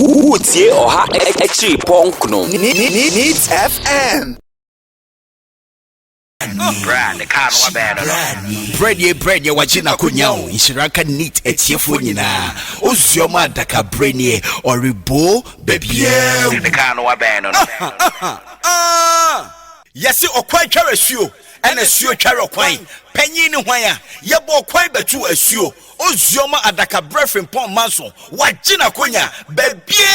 Utie oha echi ponkno. Needs FM. Brand the car no bad. Bread ye wachina kunyao inshiraka neat etiefo nyina ozioma Adakabre ne oribo bebie The car no bad. Yesi okwan tware suo ena suo tware okwan panyin ne hwan a yebo okwan betu asuo ozioma Adakabre frimpon manso wachina kunya bebie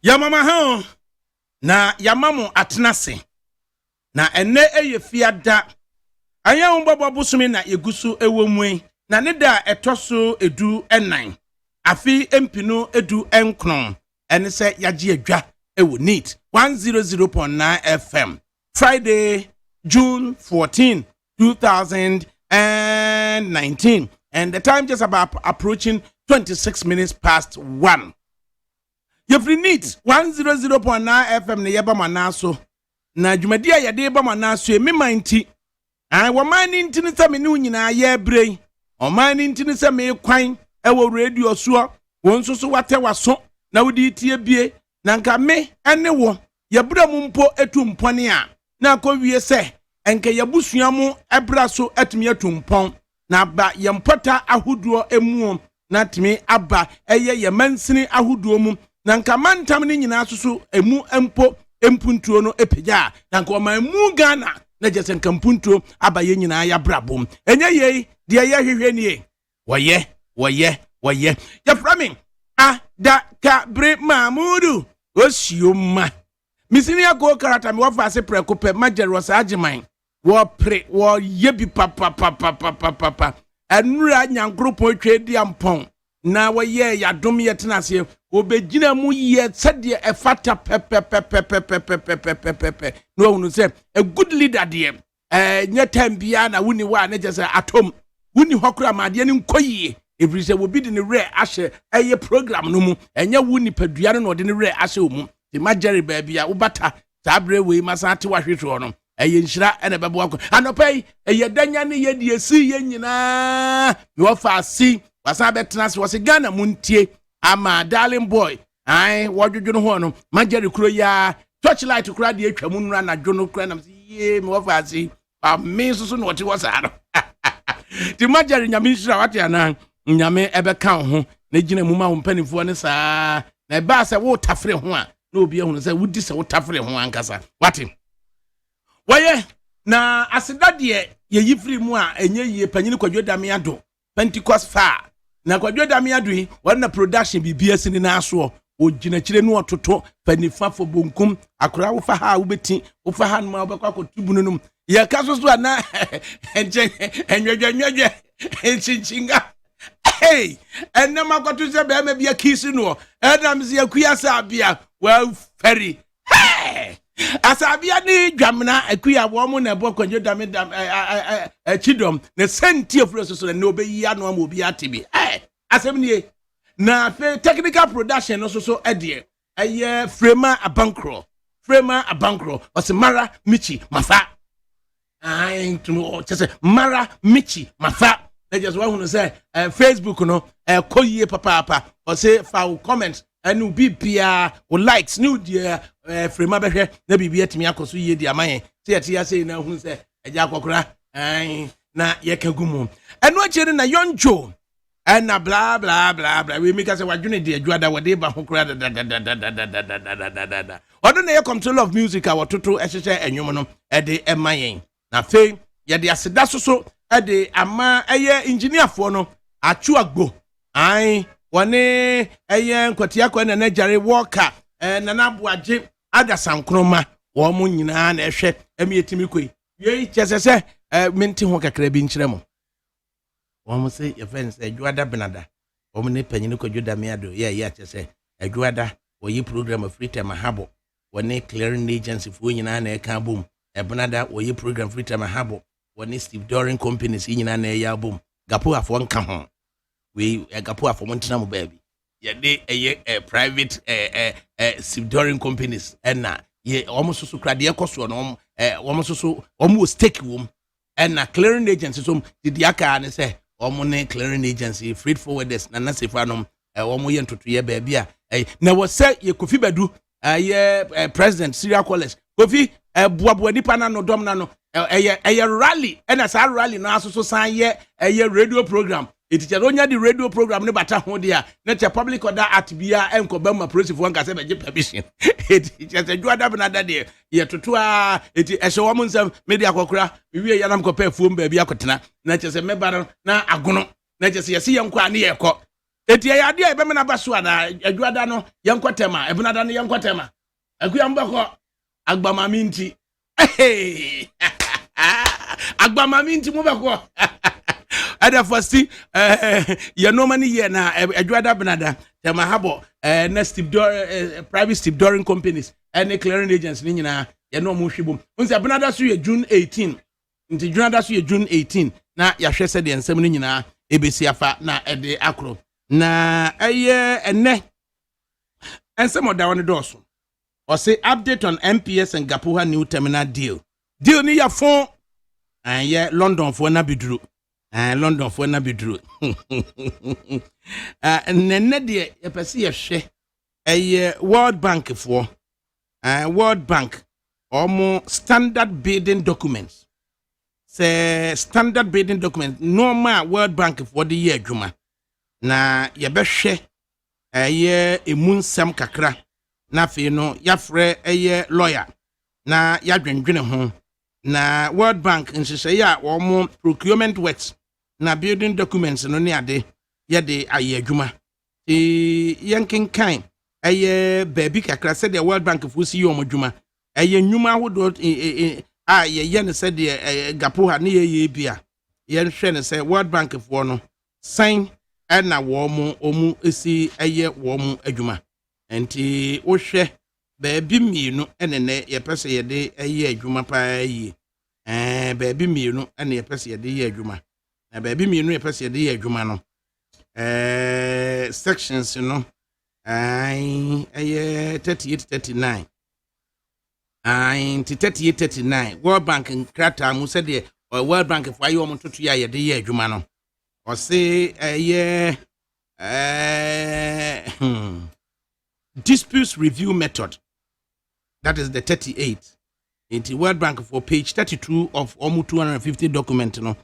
Yamama ha na yamamu atenase na ene eye fiada anya umbabo busumi na yegusu ewomwe na neda etoso edu enan afi empinu edu enkron ene se yaji adwa ewo neat 100.9 FM Friday June 14 2019 and the time just about approaching 26 minutes past 1. You've neat 100.9 FM ne yeba manaso na dwumadia yade ba manaso emi manti wo mani ntini se me ne nyina ye brei o mani ntini se me kwan ewo radio so won so wate waso na wodi tie bie na nka me ene wo yebra mu mpo etumpone a na akɔwie se enke yabusua mu ebra so atumi atumpon na ba yempota ahoduo emu na timi aba eye yemansini ahoduo mu na nka mantam ni nyina susu emu empo empuntuo no epeja na nka ma emu Ghana na jese nka mpuntuo abaye nyina ya brabom enye ye de ye hwehwe nie woye ya framing Adakabre Mamudu osioma misini ago karata mi wafa ase preko pe majero sa agiman wo pre wo yebi papa enura nyankropo twedi ampon na waye ya dom ye tenase obegina mu ye sede efata pepe no hunu se a good leader de nya tambia na wuni wa na jese atom wuni hokura made ne nkoyie every say obi de ne re ahye eye program no mu enya wuni padua no de ne re ahye omu the majority baby a ubata sabre we masate wahwetro no eye nhyira ene bebo akọ anopai eye danya ne ye de esi ye nyina me wafa asi wasa betena se wose Ghana muntie ama darling boy ai wodwodwo no ho no majority kuro ya torchlight kura de atwa munura na dwo no kura na ye me wafa asi me so no wote wasa no the majority nyame nhyira wate ana nyame ebe kan ho na gina mu ma ho mpanifo ne saa na ba se wo tafre ho a na obi ehunu se wudi se wo tafre ho ankasa wate waye na asidade ye yifri mu a enye ye panyini kwadwo dame ado Pentecost fa na kwadwo dame ado yi wana production bibia sini na aso o gina kire no ototo panifa fo bonkum akora wo fa ha wo beti wo fa ha no ma obekwa kotubu no ye kaso so na enwedwenwedwe enchinga hey enema kwatu se be ma bia kisi no edam se akua sabia well ferry hey asabia ni dwamna akua wo mo na bo kwadwo dame chidom na senti ofuro so na obeyi anu am obi atebi asem nie na fe technical production no so ede eye frema abankro osimara michi mafa ai to chese mara michi mafa they just want to say Facebook no koyie papa or say for comment and bibia or likes new dear frema behwe na bibia timi akoso ye di amaye say na hu say eja akokora ai na yekagumu eno akere na yonjo and na blah blah blah blah we make us wadwene de adwada wode ba hokora da odo na ye control of music our toto ehye enwom no de emayen na fe ye de aseda so ade ama eye engineer fo no achu agbo ai wone eye nkwati akwa na jare worker na na boaje adasankroma wo mo nyina na ehwe emietimi koi ye chesese menti ho kakra bi nkyeremo wo mo se ye fence adwada benada wo mo ne panyini kwadwo dame ado ye chese adwada wo yi program free time habo wone clearing agency fo nyina na eka bom benada wo yi program free time habo wone Steve Doring companies nyina na ya bom gapo afo nka ho we gapo afo montena mo baby ye de eye private Steve Doring companies na ye almost so krade ekoso no almost so almost stake wom na clearing agency so did aka ne say omone clearing agency freight forwarders na nasefanom omo ye ntoto ye ba bia na wo say ye Kofi Badu president Syria College Kofi boabo nipa na no dom na no rally na sa rally no asoso san ye radio program etiche onya di radio program ne bata ho dia na che public order at bia enkoba ma police fo nka se be permission etiche se juada benada de ye toto a eti ehye wo mo nsam media kokora wie ya nam kopa fuom ba bia kotena na che se meba na agono na che se ye nkwa ne ye kɔ eti ya de e be me na baso ana ajuada no ye nkotema e benada no ye nkotema akuya mbakɔ agbamami nti agbamami nti mo bɛkɔ ada first ya no many year na adwada benada tema habo na private Steve Doring companies and clearing agents ni nyina ya no mo hwebom unse benada so ye June 18 nti benada so ye June 18 na ya hwɛ sɛ de nsɛm ni nyina ebesi afa na ɛde akro na ene ensɛm oda won dɔso or say update on MPS and Gapuha new terminal deal ni ya fon and London for na bidru London for na bidru nenne de ye pese ye hwe World Bank for World Bank omo standard bidding documents say standard bidding document normal World Bank for the year adwuma na ye be hwe emunsam kakra na fe no yafre lawyer na yadwendwene ho na World Bank nhyehyɛ ya wɔn procurement works na building documents no ne ade yɛde ayɛ adwuma yɛnkenkan baabi kakra sɛ de World Bank fo si yɛ wɔn adwuma nnwuma ahodoɔ a yɛyɛ ne sɛ de Gapuha ne yɛyɛ bia yɛnhwɛ ne sɛ World Bank fo no sign na wɔn esi wɔn adwuma enti wohwɛ baabi mienu enene yɛpɛsɛ yɛde adwuma paa yi baabi mienu ene yɛpɛsɛ yɛde adwuma na baabi mienu yɛpɛsɛ yɛde adwuma no sections no 38-39 38-39 World Bank nkrata mu sɛ de World Bank fo ayi wɔn toto ya yɛde adwuma no ɔse disputes review method. That is the 38. In the World Bank for page 32 of almost 250 document, no.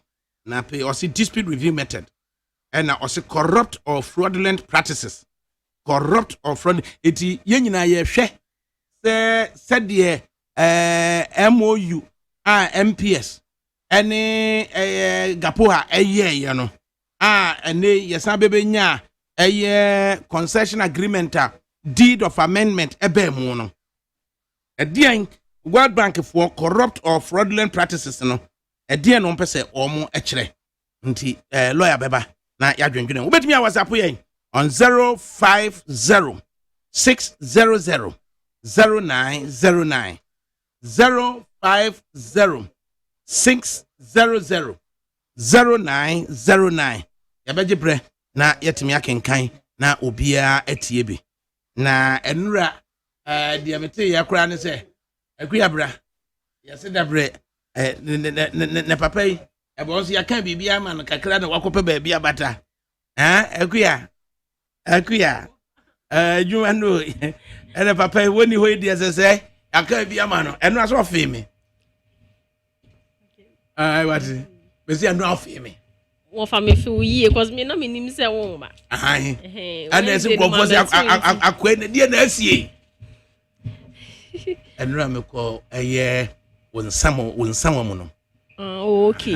Na pay or see dispute review method. And also corrupt or fraudulent practices. Corrupt or fraud. Iti yenina ye she said the MOU MPS. Any Gapuha you know. And yesa bebe nya concession agreement deed of amendment ebe mu no edian World Bank for corrupt or fraudulent practices no edian no pese omo ekire nti lawyer beba na yadwendwene obetimi a WhatsApp yen on 050 600 0909 050 600 0909 yabegibre na yetimi akenkan na obia etie bi na enura diamete yakura ne se akuyabra yase dabre ne papa yi ebonso yakan bibia ma no kakra na wakope ba bia bata akuya juma no ene papa yi woni hoyi dia se yakan bibia ma no enu aso fe me wati besi anu afi me wo fa me fi uye cause me na me nim se won ba ana ese ko se akwa na die na asie enura me ko wonsam mu no okay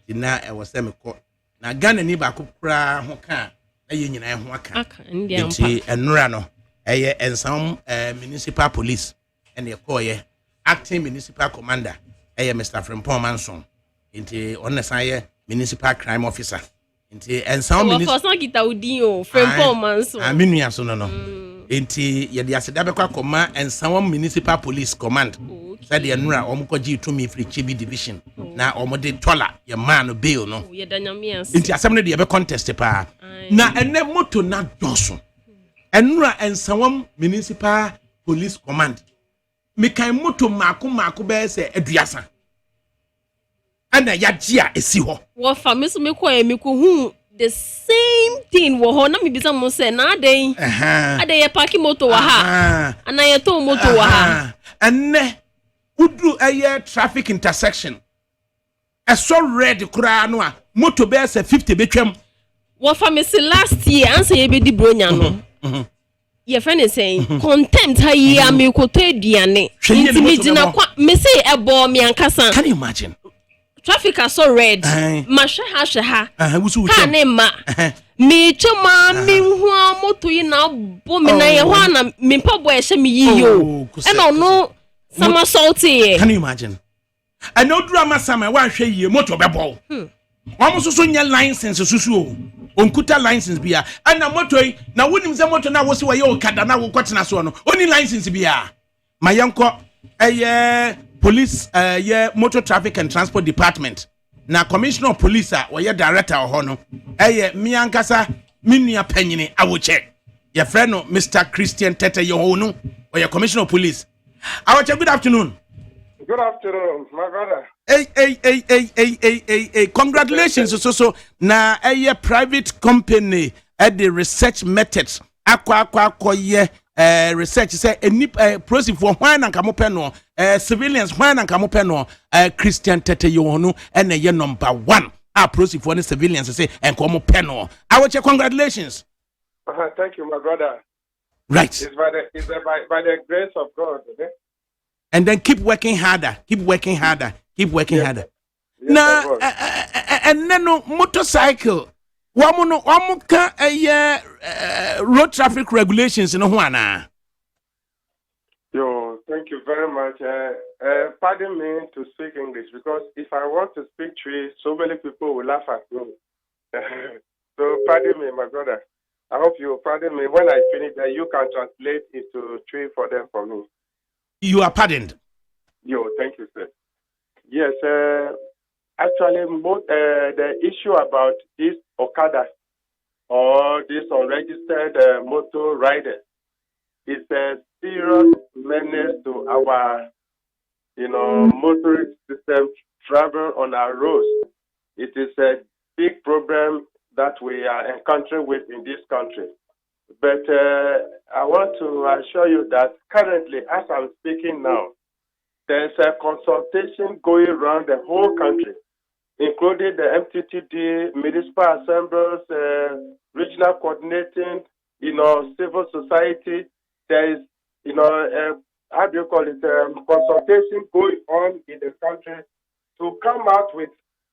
ina e wo se me ko na Ghana ni ba ko kura ho ka na ye nyina ho aka nti enura no ensam municipal police ene ye ko ye acting municipal commander Mr. Frimpong Manson nti on say municipal crime officer nti ensam municipal for kita udin o Frimpong Manson aminu so no nti ye de aseda be kwa koma ensam municipal police command said ye nura omkoji to me free chibi division na omode tola ye man bail no ye danyamias nti asem no de be contest pa na ene moto na doso enura ensam municipal police command me kan moto mako be se aduasa and a yajia is you. What for Miss Miko the same thing wo ho na me bisa mo say na den ade parking motor wa ha ana ye to motor wa ha enne udu aye traffic intersection so red kura no a motor be say 50 betwam wo fa me last year answer ye be di bronya no ye friend is saying contempt ha ye amekoto aduane nti me gina kwa me say ebo me ankasa. Can you imagine? Traffic are so red. Masha Kane ma. Me chuma me hua moto yi na bo me na ye hua na me pa boy she me yi yo. E no sama salty. Can you imagine? I know drama sama wa hwe yi moto be bo. Wamo so nya license susu o. Onkuta license bia. Ana moto yi na wonim se moto na wo se wa ye okada na wo kwetena so no. Oni license bia. Mayenko police motor traffic and transport department na commissioner of police or director or no miankasa minua panyini awoche your friend no Mr. Christian Tete Yohonu or your commissioner of police awoche. Good afternoon. Good afternoon, my brother. Hey, congratulations so na private company at the research methods akwa research say any process for when and kamope no civilians when and kamope no Christian Tete Yohonu and ye number 1 process for the civilians say and kamope no. I will check. Congratulations. Thank you, my brother. Right. It's by the grace of God. Okay? And then keep working harder. Yes, now and then no motorcycle. Wamuka road traffic regulations in Juana. Yo, thank you very much. Pardon me to speak English because if I want to speak Tree, so many people will laugh at me. So pardon me, my brother. I hope you pardon me. When I finish that, you can translate into Tree for them for me. You are pardoned. Yo, thank you, sir. Yes, actually, the issue about this Okada or this unregistered motor rider is a serious menace to our, motorist system travel on our roads. It is a big problem that we are encountering with in this country. But I want to assure you that currently, as I'm speaking now, there's a consultation going around the whole country, including the MTTD, municipal assemblies, regional coordinating, civil society. There is, consultation going on in the country to come out with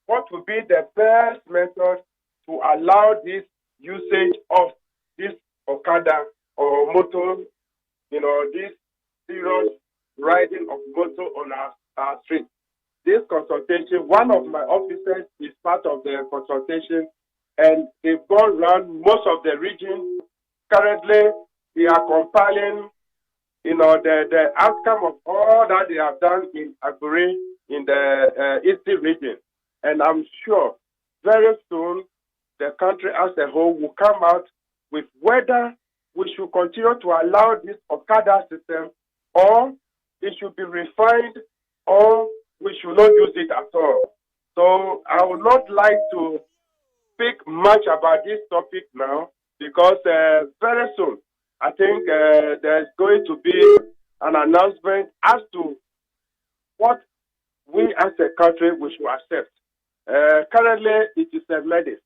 what would be the best method to allow this usage of this Okada or motor, this serious riding of motor on our street. This consultation, one of my officers is part of the consultation, and they've gone around most of the region. Currently, we are compiling, the outcome of all that they have done in Adakabre in the Eastern region. And I'm sure very soon the country as a whole will come out with whether we should continue to allow this Okada system or it should be refined or we should not use it at all. So I would not like to speak much about this topic now because very soon I think there's going to be an announcement as to what we as a country we should accept. Currently, it is a menace.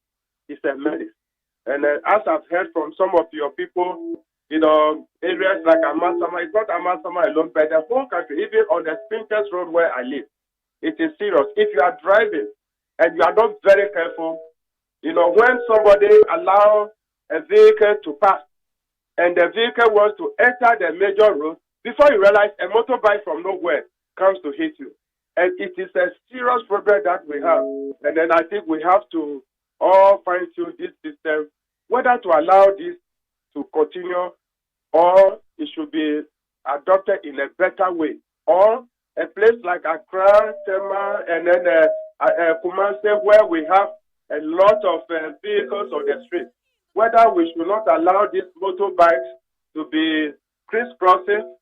It's a menace. And as I've heard from some of your people, areas like Amasama, it's not Amasama alone, but the whole country, even on the Spintex Road where I live, it is serious. If you are driving and you are not very careful, when somebody allows a vehicle to pass and the vehicle wants to enter the major road, before you realize a motorbike from nowhere comes to hit you. And it is a serious problem that we have. And then I think we have to all fine-tune this system, whether to allow this to continue or it should be adopted in a better way. Or a place like Accra, Tema, and then Kumasi, where we have a lot of vehicles on the street, whether we should not allow these motorbikes to be crisscrossing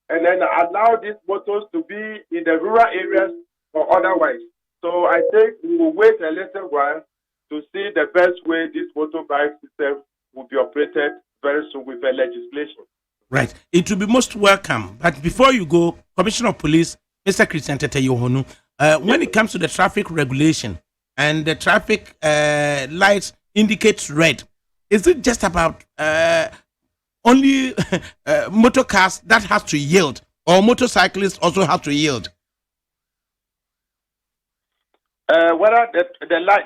and then allow these motors to be in the rural areas or otherwise. So I think we will wait a little while to see the best way this motorbike system will be operated very soon with the legislation. Right. It will be most welcome. But before you go, Commissioner of Police, Mr. Christian Tete Yohonu, when it comes to the traffic regulation and the traffic lights indicates red, is it just about only motor cars that has to yield, or motorcyclists also have to yield? Whether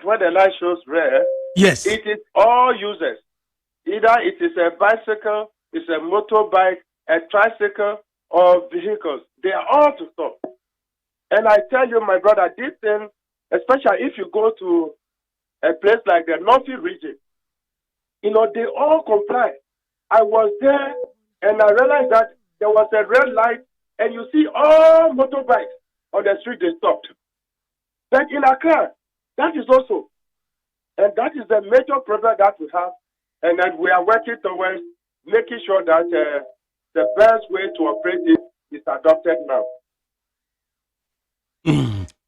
when the light shows red, yes, it is all users. Either it is a bicycle, it's a motorbike, a tricycle, or vehicles. They are all to stop. And I tell you, my brother, this thing, especially if you go to a place like the Northern region, they all comply. I was there and I realized that there was a red light and you see all motorbikes on the street, they stopped. But in Accra, that is also, and that is the major problem that we have, and that we are working towards making sure that the best way to operate it is adopted now.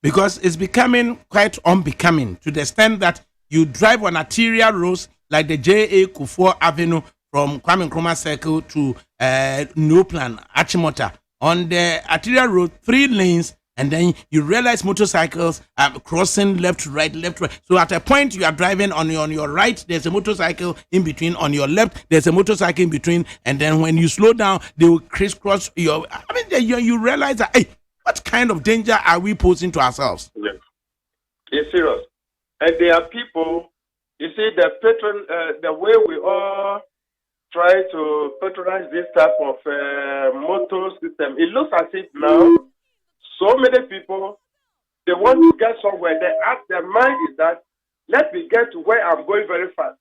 Because it's becoming quite unbecoming to the extent that you drive on arterial roads like the J.A. Kufuor Avenue from Kwame Nkrumah Circle to Newplan, Achimota. On the arterial road, 3 lanes, and then you realize motorcycles are crossing left, right. So at a point you are driving on your right, there's a motorcycle in between. On your left, there's a motorcycle in between. And then when you slow down, they will crisscross your. I mean, you realize that, hey, what kind of danger are we posing to ourselves? Yes. It's serious. And there are people, you see, the way we all try to patronize this type of motor system, it looks as if now so many people, they want to get somewhere. Their mind is that, let me get to where I'm going very fast.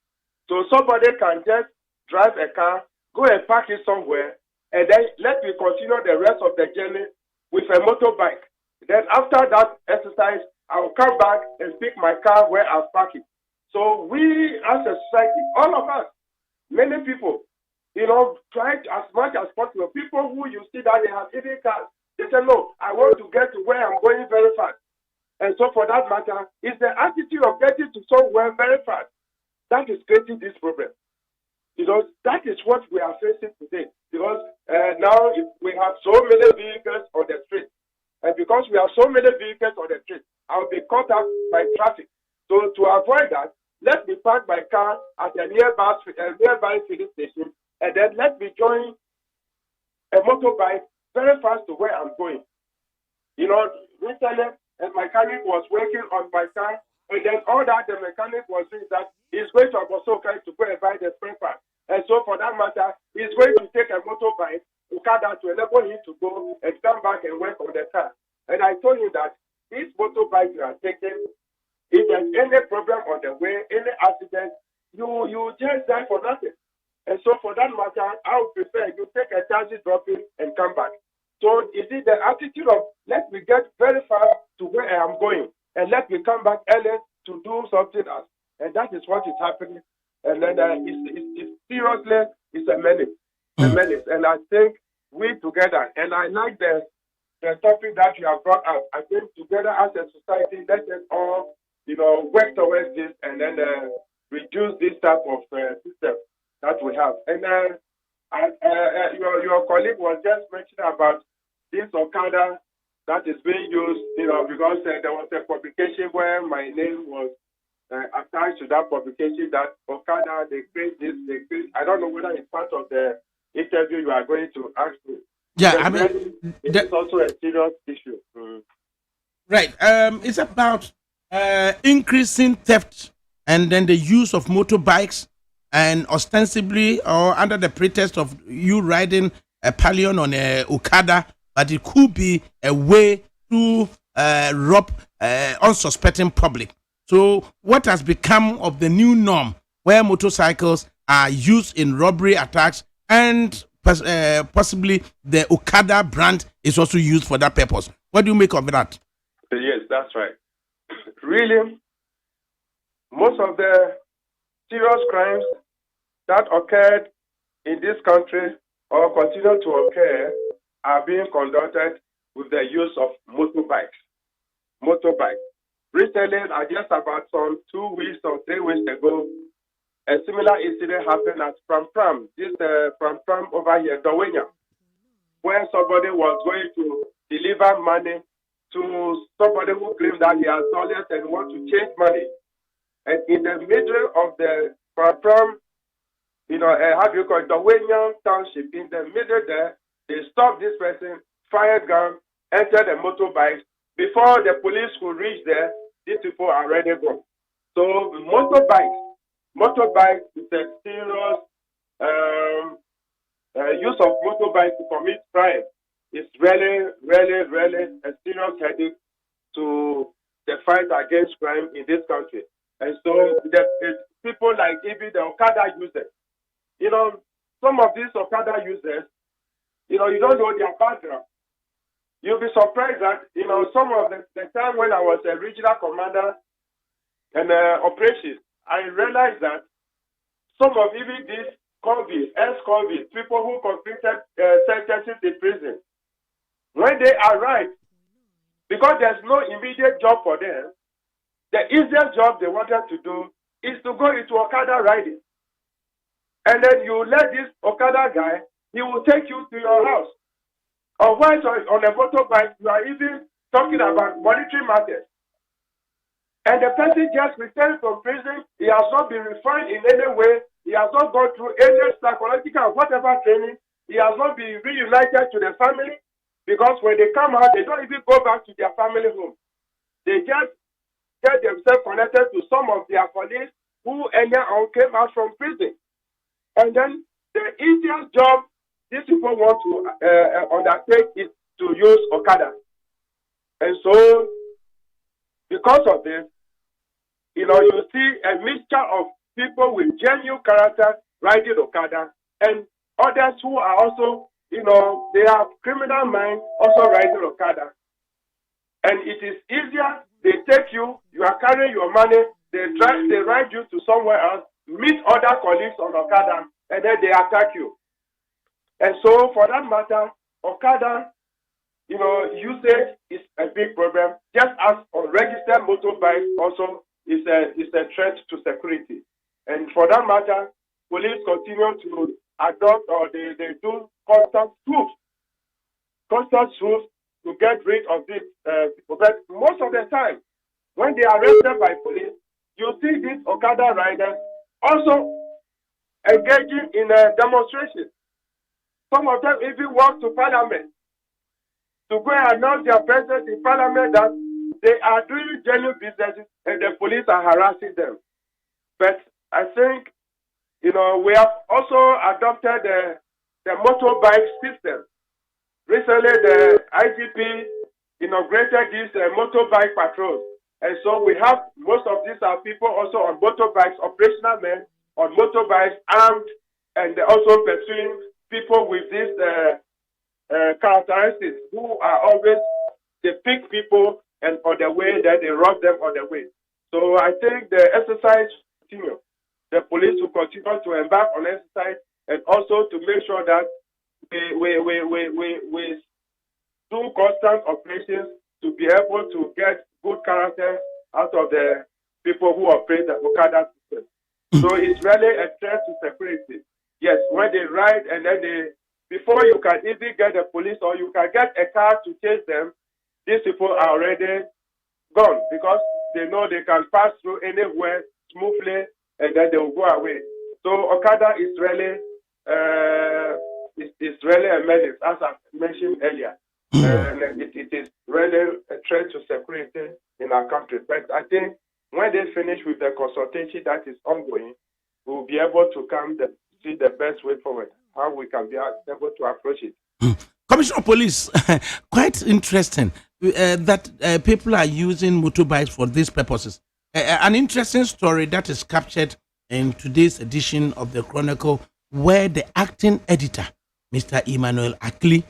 So somebody can just drive a car, go and park it somewhere, and then let me continue the rest of the journey with a motorbike. Then after that exercise, I will come back and pick my car where I've parked it. So we as a society, all of us, many people, try as much as possible. People who you see that they have EV cars, they say, no, I want to get to where I'm going very fast. And so for that matter, it's the attitude of getting to somewhere very fast that is creating this problem. That is what we are facing today. Because now we have so many vehicles on the street. And because we have so many vehicles on the street, I'll be caught up by traffic. So to avoid that, let me park my car at a nearby filling station, and then let me join a motorbike very fast to where I'm going. Recently, a mechanic was working on my car, and then all that the mechanic was doing that he's going to Abosoka to go and buy the spare part. And so for that matter, he's going to take a motorbike to Kada to enable him to go and come back and work on the car. And I told him that this motorbike you are taking, if there's any problem on the way, any accident, you just die for nothing. And so for that matter, I would prefer you take a taxi, drop in, and come back. So you see the attitude of let me get very fast to where I am going, and let me come back early to do something else. And that is what is happening. And then it's seriously, it's a menace. A menace. And I think we together, and I like the topic that you have brought up. I think together as a society, let us all, work towards this and then reduce this type of system that we have. And your colleague was just mentioning about this Okada that is being used, because there was a publication where my name was attached to that publication that Okada, they create this, I don't know whether it's part of the interview you are going to ask me. Yeah, it's also a serious issue. Right. It's about increasing theft and then the use of motorbikes, and ostensibly or under the pretext of you riding a Palion on a Okada, but it could be a way to rob unsuspecting public. So what has become of the new norm where motorcycles are used in robbery attacks, and possibly the Okada brand is also used for that purpose? What do you make of that? Yes, that's right. Really, most of the serious crimes that occurred in this country or continue to occur are being conducted with the use of motorbikes. recently, just about some 2 weeks or 3 weeks ago, a similar incident happened at Pram. This Pram over here, Dawenya, where somebody was going to deliver money to somebody who claimed that he has dollars and want to change money. And in the middle of the Pram, how do you call it, Dawenya Township, in the middle there, they stopped this person, fired gun, entered a motorbike. Before the police could reach there, these people are already gone. So motorbike is a serious use of motorbike to commit crime. It's really, really, really a serious headache to the fight against crime in this country. And so the people like even the Okada users, some of these Okada users, you don't know their background. You'll be surprised that, some of the time when I was a regional commander and operations, I realized that some of even these convicts, ex-convicts, people who completed sentences in prison, when they arrive, because there's no immediate job for them, the easiest job they wanted to do is to go into Okada riding. And then you let this Okada guy, he will take you to your house. Or once on a motorbike, you are even talking about monetary matters. And the person just returned from prison. He has not been refined in any way. He has not gone through any psychological whatever training. He has not been reunited to the family. Because when they come out, they don't even go back to their family home. They just get themselves connected to some of their colleagues who earlier on came out from prison. And then the easiest job these people want to undertake is to use Okada. And so, because of this, you see a mixture of people with genuine character riding Okada and others who are also, they have criminal minds also riding Okada. And it is easier, they take you, you are carrying your money, they ride you to somewhere else, meet other colleagues on Okada, and then they attack you. And so, for that matter, Okada, usage is a big problem. Just as unregistered motorbikes also is a threat to security. And for that matter, police continue to adopt or they do constant swoop to get rid of these people. But most of the time, when they are arrested by police, you see these Okada riders also engaging in a demonstration. Some of them even walk to Parliament to go and announce their presence in Parliament that they are doing genuine businesses and the police are harassing them. But I think, we have also adopted the motorbike system. Recently, the IGP inaugurated these motorbike patrols. And so we have, most of these are people also on motorbikes, operational men on motorbikes, armed, and also pursuing people with these characteristics who are always, they pick people and on the way, then they rob them on the way. So I think the exercise continue. The police will continue to embark on exercise and also to make sure that we do constant operations to be able to get good character out of the people who operate the Okada system. So it's really a threat to security. Yes, when they ride and then before you can even get the police or you can get a car to chase them, these people are already gone because they know they can pass through anywhere smoothly and then they will go away. So Okada is really a menace, as I mentioned earlier. And it is really a threat to security in our country. But I think when they finish with the consultation that is ongoing, we will be able to see the best way forward, how we can be able to approach it. Commissioner of Police, quite interesting that people are using motorbikes for these purposes. An interesting story that is captured in today's edition of the Chronicle, where the acting editor, Mr. Emmanuel Akli,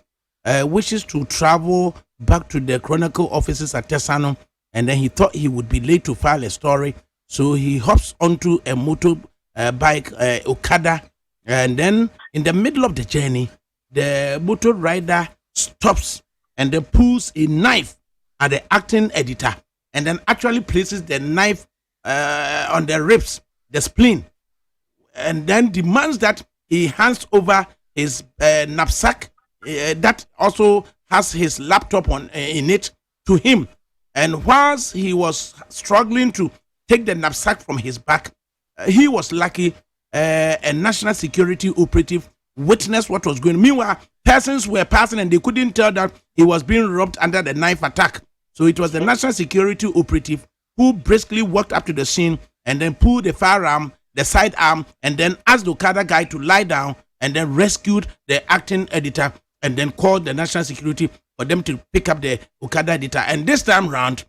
wishes to travel back to the Chronicle offices at Tesano, and then he thought he would be late to file a story, so he hops onto a motorbike, Okada, and then in the middle of the journey, the motor rider stops and then pulls a knife at the acting editor and then actually places the knife on the ribs, the spleen, and then demands that he hands over his knapsack that also has his laptop in it to him. And whilst he was struggling to take the knapsack from his back, he was lucky a national security operative witnessed what was going on. Meanwhile, persons were passing and they couldn't tell that he was being robbed under the knife attack. So it was the national security operative who briskly walked up to the scene and then pulled the firearm, the sidearm, and then asked the Okada guy to lie down, and then rescued the acting editor and then called the national security for them to pick up the Okada editor. And this time round,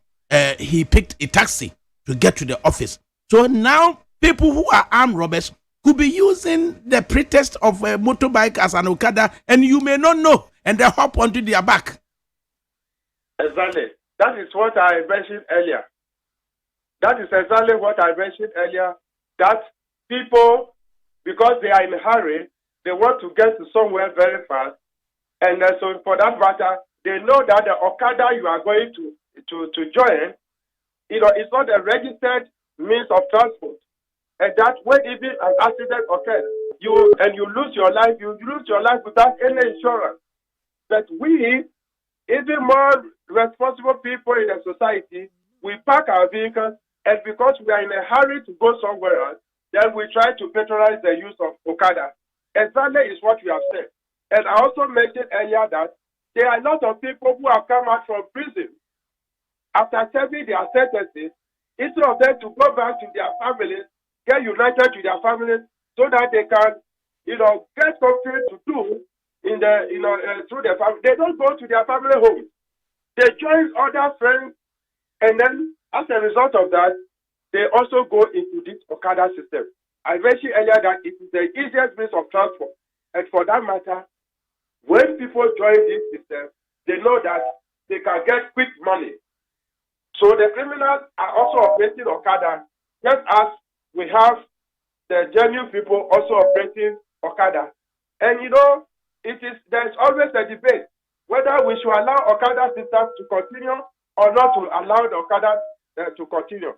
he picked a taxi to get to the office. So now people who are armed robbers could be using the pretext of a motorbike as an Okada, and you may not know, and they hop onto their back. Exactly. That is what I mentioned earlier. That is exactly what I mentioned earlier, that people, because they are in a hurry, they want to get to somewhere very fast, and so for that matter, they know that the Okada you are going to join, it's not a registered means of transport. And that when even an accident occurs, you lose your life, without any insurance. But we, even more responsible people in the society, we park our vehicles, and because we are in a hurry to go somewhere else, then we try to patronize the use of Okada. Exactly is what we have said. And I also mentioned earlier that there are a lot of people who have come out from prison after serving their sentences, instead of them to go back to their families, get united to their families, so that they can, get something to do in through their family. They don't go to their family homes. They join other friends, and then as a result of that, they also go into this Okada system. I mentioned earlier that it is the easiest means of transport, and for that matter, when people join this system, they know that they can get quick money. So the criminals are also operating Okada, just as we have the genuine people also operating Okada. And there's always a debate whether we should allow Okada systems to continue or not to allow the Okada to continue.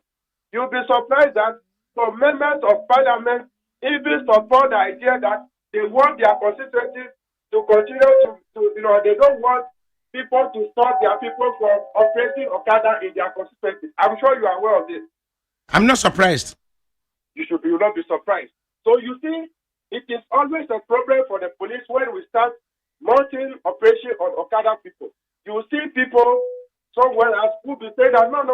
You'll be surprised that some members of parliament even support the idea that they want their constituencies to continue to they don't want people to stop their people from operating Okada in their constituencies. I'm sure you are aware of this. I'm not surprised. You will not be surprised. So you see, it is always a problem for the police when we start mounting operation on Okada people. You see people somewhere else who be saying that no.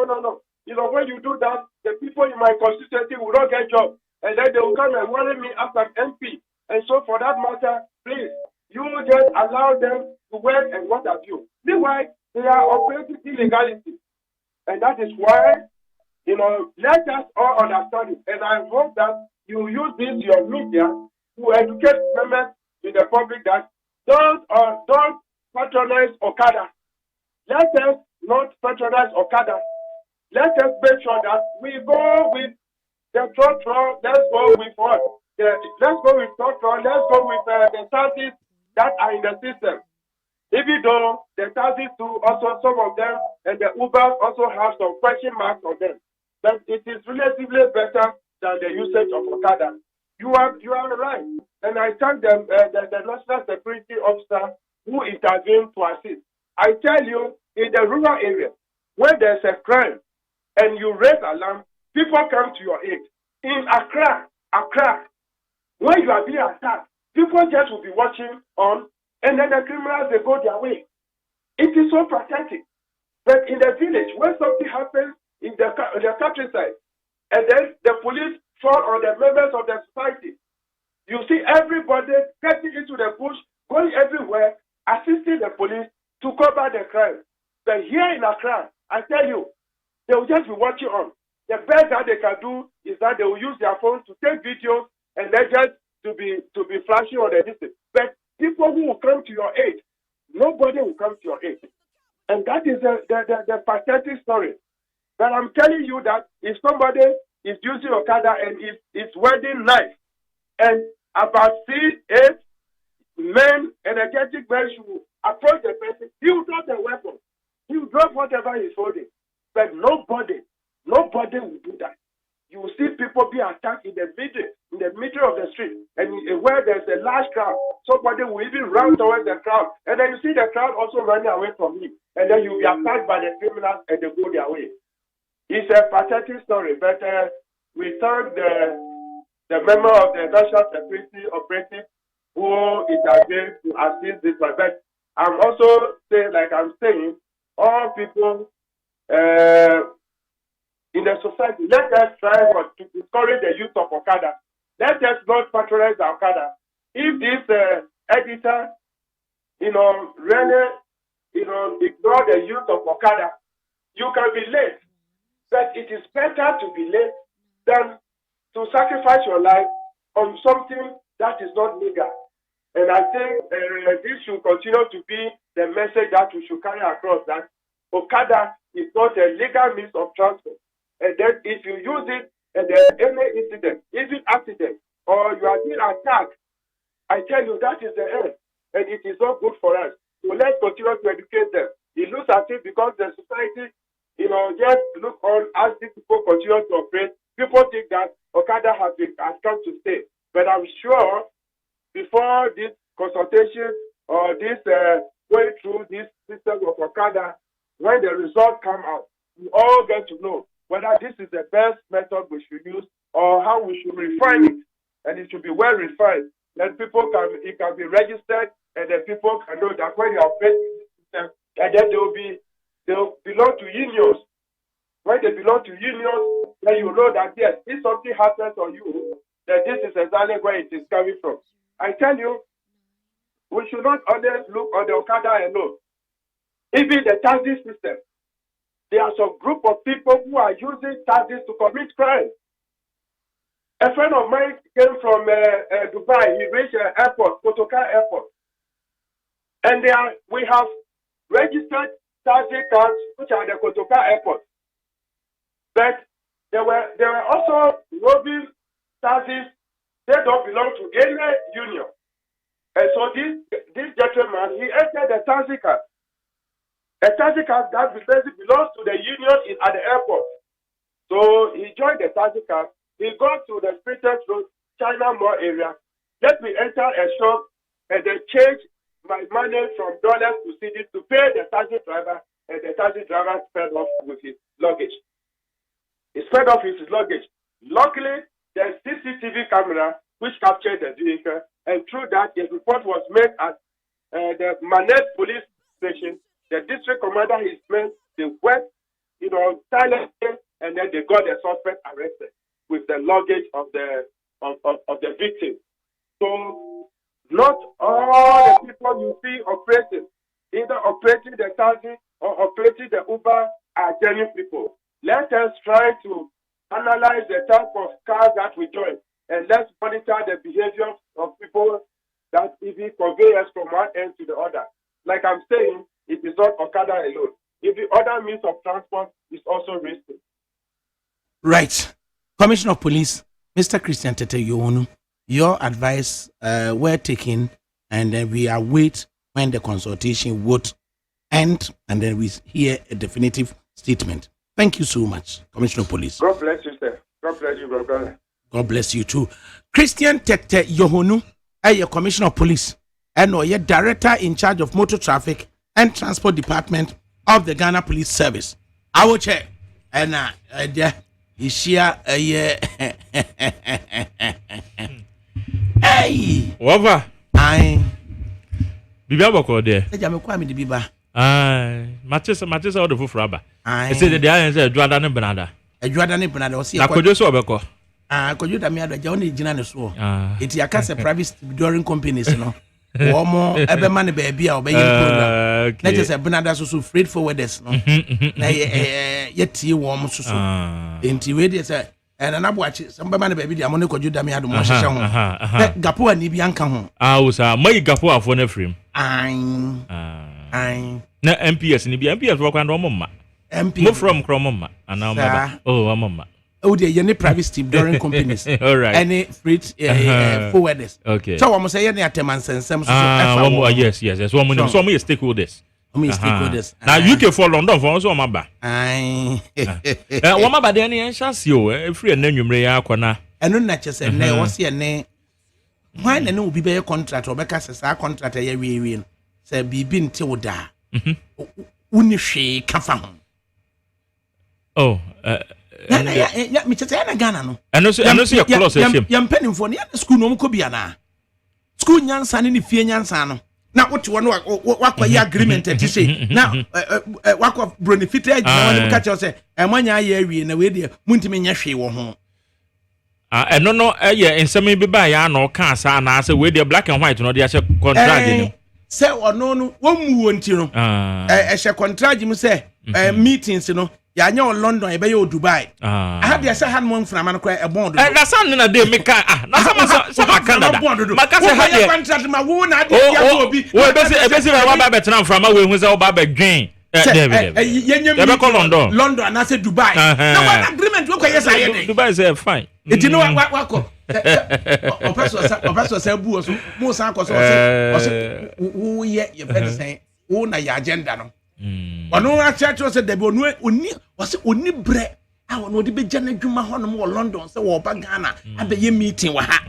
When you do that, the people in my constituency will not get jobs, and then they will come and worry me as an MP. And so for that matter, please, you just allow them to work and what have you. Meanwhile, they are operating illegality. And that is why, let us all understand it. And I hope that you use this, your media, to educate members in the public that don't patronize Okada. Let us not patronize Okada. Let us make sure that we go with the trotro. Let's go with what? Let's go with trotro. Let's go with the taxis that are in the system. Even though the taxis too, also some of them, and the Ubers also have some question marks on them. But it is relatively better than the usage of Okada. You are right. And I thank the National Security Officer who intervened to assist. I tell you, in the rural area, where there's a crime and you raise alarm, people come to your aid. In Accra, when you are being attacked, people just will be watching on, and then the criminals, they go their way. It is so pathetic. But in the village, when something happens in the countryside, and then the police fall on the members of the society, you see everybody getting into the bush, going everywhere, assisting the police to cover the crime. But here in Accra, I tell you, they will just be watching on. The best that they can do is that they will use their phones to take videos and then just to be flashing on the distance. But people who will come to your aid, nobody will come to your aid. And that is the pathetic story. But I'm telling you that if somebody is using Okada and is wearing knife, and about 8 men, energetic men should approach the person, he will drop the weapon. He will drop whatever he's holding. But nobody will do that. You will see people be attacked in the middle of the street, and where there's a large crowd, somebody will even run towards the crowd, and then you see the crowd also running away from him, and then you'll be attacked by the criminals and they go their way. It's a pathetic story, but we thank the member of the National Security Operative who intervened to assist this one. But I'm also saying, like I'm saying, all people in the society, let us try to discourage the use of Okada. Let us not patronize the Okada. If this editor, really, ignore the use of Okada, you can be late. But it is better to be late than to sacrifice your life on something that is not legal. And I think this should continue to be the message that we should carry across, that Okada is not a legal means of transport. And then if you use it and there's any incident, even accident, or you are being attacked, I tell you that is the end. And it is not good for us. So let's continue to educate them. It looks as if because the society, just look on as these people continue to operate, people think that Okada has come to stay. But I'm sure before this consultation or this going through this system of Okada, when the results come out, we all get to know whether this is the best method we should use or how we should refine it. And it should be well refined. Then it can be registered, and then people can know that when they are operating this system, and then they'll belong to unions. When they belong to unions, then you know that yes, if something happens on you, then this is exactly where it is coming from. I tell you, we should not always look on the Okada alone. Even the taxi system, there are some group of people who are using taxis to commit crime. A friend of mine came from Dubai. He reached airport, Kotoka Airport, and we have registered taxi cars which are the Kotoka Airport. But there were also roving taxis. They don't belong to any union. And so this gentleman, he entered the taxi car. A taxi car that belongs to the union at the airport. So he joined the taxi car. He got to the Princess Road, China Mall area. Let me enter a shop and then change my money from dollars to cedis to pay the taxi driver, and the taxi driver sped off with his luggage. He sped off with his luggage. Luckily, there's CCTV camera which captured the vehicle, and through that, the report was made at the Manet police station. The district commander, his men, they went, silently, and then they got the suspect arrested with the luggage of the victim. So, not all the people you see operating, either operating the taxi or operating the Uber, are genuine people. Let us try to analyze the type of cars that we join, and let's monitor the behavior of people that even convey us from one end to the other. Like I'm saying, it is not Okada alone. If the other means of transport is also risky. Right. Commissioner of Police, Mr. Christian Tete Yohonu, your advice were taken, and then we await when the consultation would end, and then we hear a definitive statement. Thank you so much, Commissioner of Police. God bless you, sir. God bless you, brother. God bless you too. Christian Tete Yohonu, your Commissioner of Police, and your Director in charge of Motor Traffic and Transport Department of the Ghana Police Service. I will check. And is here a year. Hey, Wava. I Biba boko there. Jame kwa mi di biba. Matches all the full rubber. I said the iron said Jordan and Benada. A Jordan and Benada was here. I could just overcall. Could you tell me that Johnny Jinan so? It's your cast a private during companies, One more ever money baby or baby. Let us have Benada so freight forwarders. Yet you warm so. Intimated, and an watch somebody baby. I'm only could you damn me had more. Gapu and Nibianka home. I was my Gapu for a frame. I na MPS ni bi MPS work and mama MP from Kromoma and now mama oh the any private team during companies all right any freight forwarders okay so we say any ateman sensem so yes one money so we stakeholders Omo stakeholders. Now UK for London for also maba. Aye. Wo maba de ne enhase o, free en nwumre ya akona. Eno na chese na wo se ne why na no bi be contract or be ka sa contract ya wie no. Say bibi nte wo da. Uni hwe kafa ho. Oh, ya me chese na Ghana no. Eno so ya close him. Ya mpanimfo ne ya school no mko bia na. School nyansa ne fie nyansa no. Na wote wono wakwa ya agreement ati say na wakwa benefit age na woni ka che say emanya ya awie na we de muntimi nya hwe wo ho. Eno no ensem bi ba ya na ka asa na say we de black and white no de a contract ni. Say ono no wo mu wonti no. She contract mu say meetings no ya nya on London e be ya Dubai. I dey say han mo mframa no kwa e bond. Na san na de me ka na sama Canada. Maka say ha de contract ma wo na de ya obi. We be say wa ba betra mframa we hu say wo ba be dwen. Ye be call London na say Dubai. Na one agreement we kwa yes aye dey. Dubai say fine. It no wako. Opeso say bu so mo san ko so say wo ye be say wo na ya agenda no. Ono a church say there be oni bre a ono de be jana dwuma ho no mo London say wo ba Ghana abeye meeting wa ha.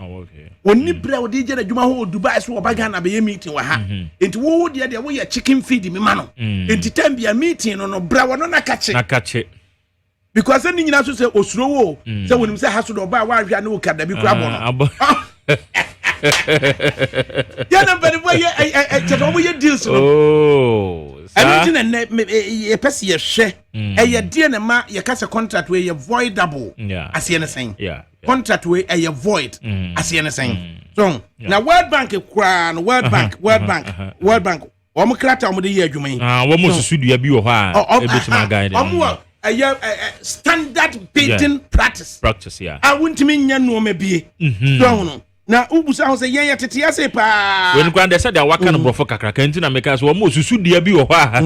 Oni bre wo de jana dwuma ho Dubai say wo ba Ghana abeye meeting wa ha. Enti wo de wo ye chicken feed me ma no. Enti time bia meeting no bra wo no na kache. Because any nyina so say osuro wo say wonim say haso do ba wa hwa na wo kada bi kura bo no. Ya na bani boy che wo ye deals no. Oh. Anything na ye pese ye hwe ye de na ma ye kase contract we ye voidable. As ye na saying. Contract we ye void as ye na saying. So na World Bank kura no World Bank wo mo krata wo de ye adwuma yi. Wo mo susu dua bi wo ho a e betima guide. Standard bidding practice. Yeah. I won't mean ya no me be. No. Na ubusa ho se yen ya tete ase pa. When kwa dey say dey waka no brofo kakra kan nti na make so mo susu dia bi wo ha.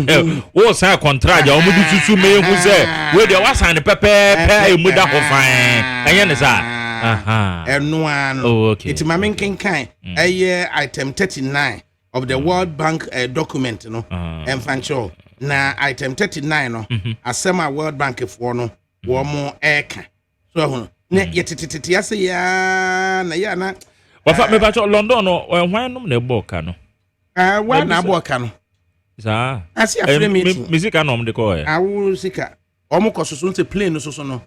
Wo sign contract ya wo mu susu me hu se we dey wa sign pepe e mu da ho fan. Enye ne sa. Eno an. Oh, okay. It mamen kan item 39 of the World Bank document no. Enfancho. Na item 39 no asema World Bank for no wo mo eka so ho ne yetititi ase ya na ya na wafa me ba London no hwan no na boka no wa na boka no sa asi afre meeting musica no de ko awu sika o mo kososo nse plane no so no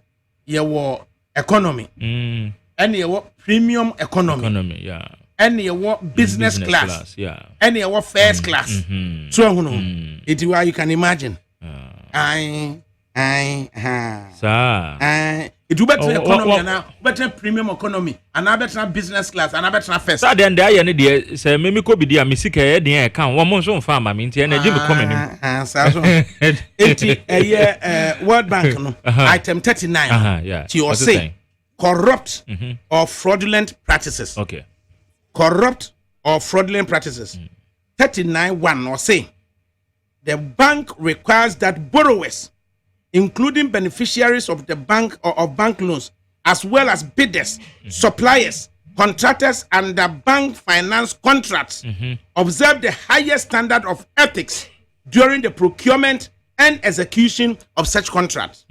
ye wo economy ene ye wo premium economy yeah. And your business class. Yeah. And your first class. So it's why you can imagine. It will better economy now, better premium economy, and I better business class, and I better first. So then there any day say me ko bi dia me sika e dey account one month so farm me ntia na give me come so World Bank no item 39 yeah. You say corrupt or fraudulent practices. Okay. Corrupt or fraudulent practices. 39.1 or say the bank requires that borrowers, including beneficiaries of the bank or of bank loans, as well as bidders, suppliers, contractors, and the bank finance contracts, observe the highest standard of ethics during the procurement and execution of such contracts.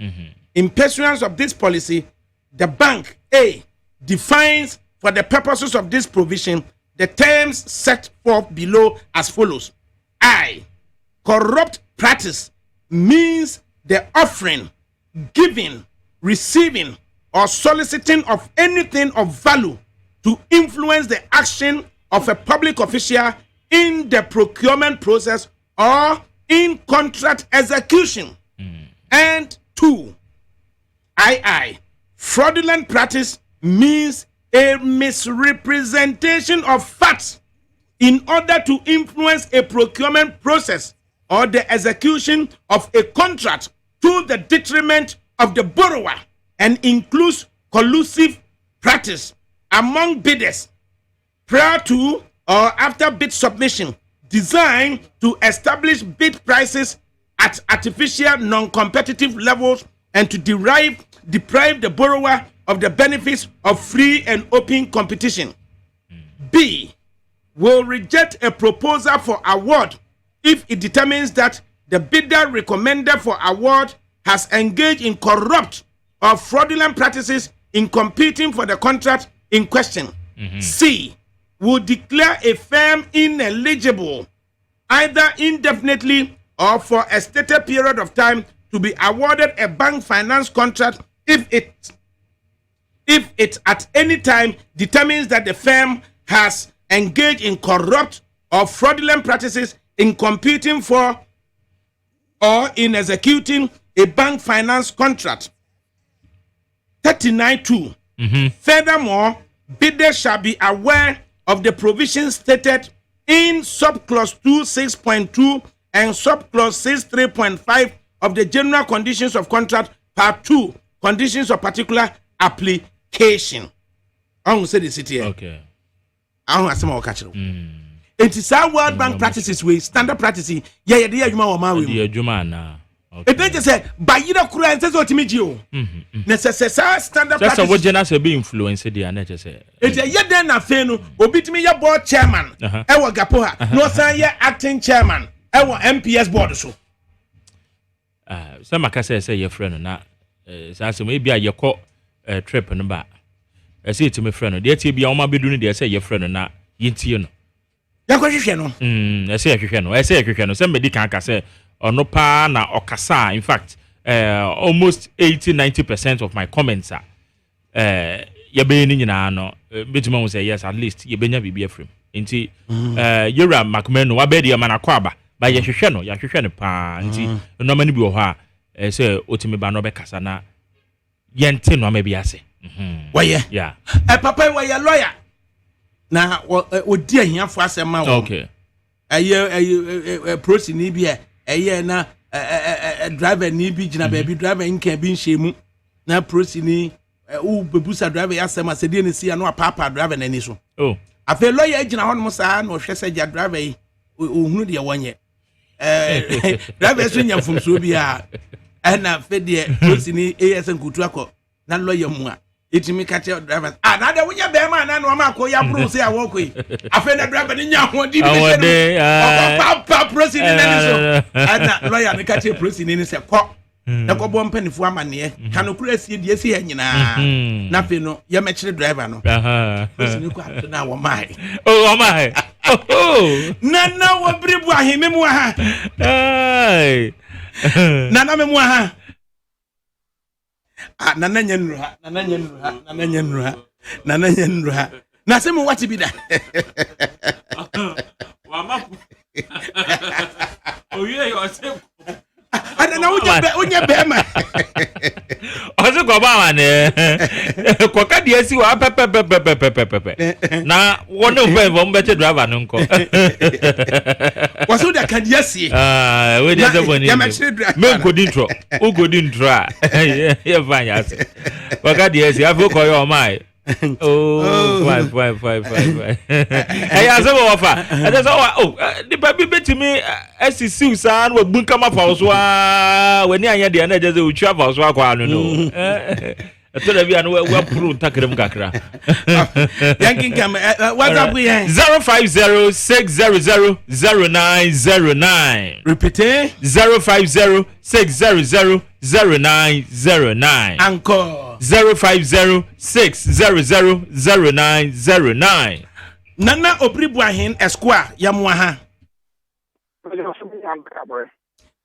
In pursuance of this policy, the bank A defines for the purposes of this provision the terms set forth below as follows. I, corrupt practice means the offering, giving, receiving, or soliciting of anything of value to influence the action of a public official in the procurement process or in contract execution. And 2, I, fraudulent practice means a misrepresentation of facts in order to influence a procurement process or the execution of a contract to the detriment of the borrower and includes collusive practice among bidders prior to or after bid submission designed to establish bid prices at artificial non-competitive levels and to deprive the borrower of the benefits of free and open competition. B, will reject a proposal for award if it determines that the bidder recommended for award has engaged in corrupt or fraudulent practices in competing for the contract in question. C, will declare a firm ineligible either indefinitely or for a stated period of time to be awarded a bank finance contract if it at any time determines that the firm has engaged in corrupt or fraudulent practices in competing for or in executing a bank finance contract. 39.2. Furthermore, bidders shall be aware of the provisions stated in subclause 26.2 and subclause 63.5 of the general conditions of contract part 2, conditions of particular application. I want to say this here. Okay. I want to say more catch it. It is our World Bank practices with standard practices. Yeah, you na. It doesn't say by either cruel says what you necessary standard practice. That's what general be influence the nature say. It's a yet then a fenu, obit me your board chairman, Ewa Gapoha, no say ya acting chairman, Ewa MPS board so. Some can say your friend na so maybe a call trip and back. I say to my friend, there to be on my be doing there say your friend na yinti no. Ya kwahwehwe no. I say ahwehwe no. Somebody can say no pa na okasa. In fact, almost 80-90% of my comments are ye be ni nyina no. Betuma say yes, at least ye benya bibi afrem. Nti Yura Macmeno wa be de ma na kwaba. Ba ye hwehwe no pa. Nti no mani bi wo ha say otimi ba no be kasa na yente no ma bi ase. Waye. Yeah. Papa waye lawyer. Na odi ahiafo asema wo. Okay. Prosi ni bi na driver ni bi gina ba bi driver nka bi nhemu na prosi ni u bebusa driver asema se die ne si na papa driver na ni so. Oh. Afa lawyer gina ho no sa na ohwe se ja driver yi ohunu de wonye. Driver so nya fumso bi a na fe de prosi ni ASN kutu akọ na lawyer mu a itimi kache driver na de wonya be ma na no ma ko ya pro say awoko yi afa na driver ni nya ho di bi se papa prosi ni na so na lawyer ni kache prosi ni se ko na ko bo mpanifo amane kanokura sie die sie nyina na fe no ya mechire driver no prosi ni ko ato na wo mai oh mai na wo bribu ahime mu ha na me mu ha nana nyenruha na se mu wati bi da wa ma oye yo se na unya be ma oze ko ba wa ne ko ka de asi wa pepe na wonu be bo mbete driver no nko waso da ka de asi we de ze boni me ko din tro o go din tro ye vanya asi ko ka de asi afo ko yo mai oh five hey azawo wafa ade so the baby betimi SCC sa na wagbun kama fa so wani anya de na je ze utwa fa so akwa no to da bia no wa pro takrem kakra yankin kam what's up we 0506000909 repeat 0506000909 encore 0506000909 Nana Obribu ahin Esquire yamwa ha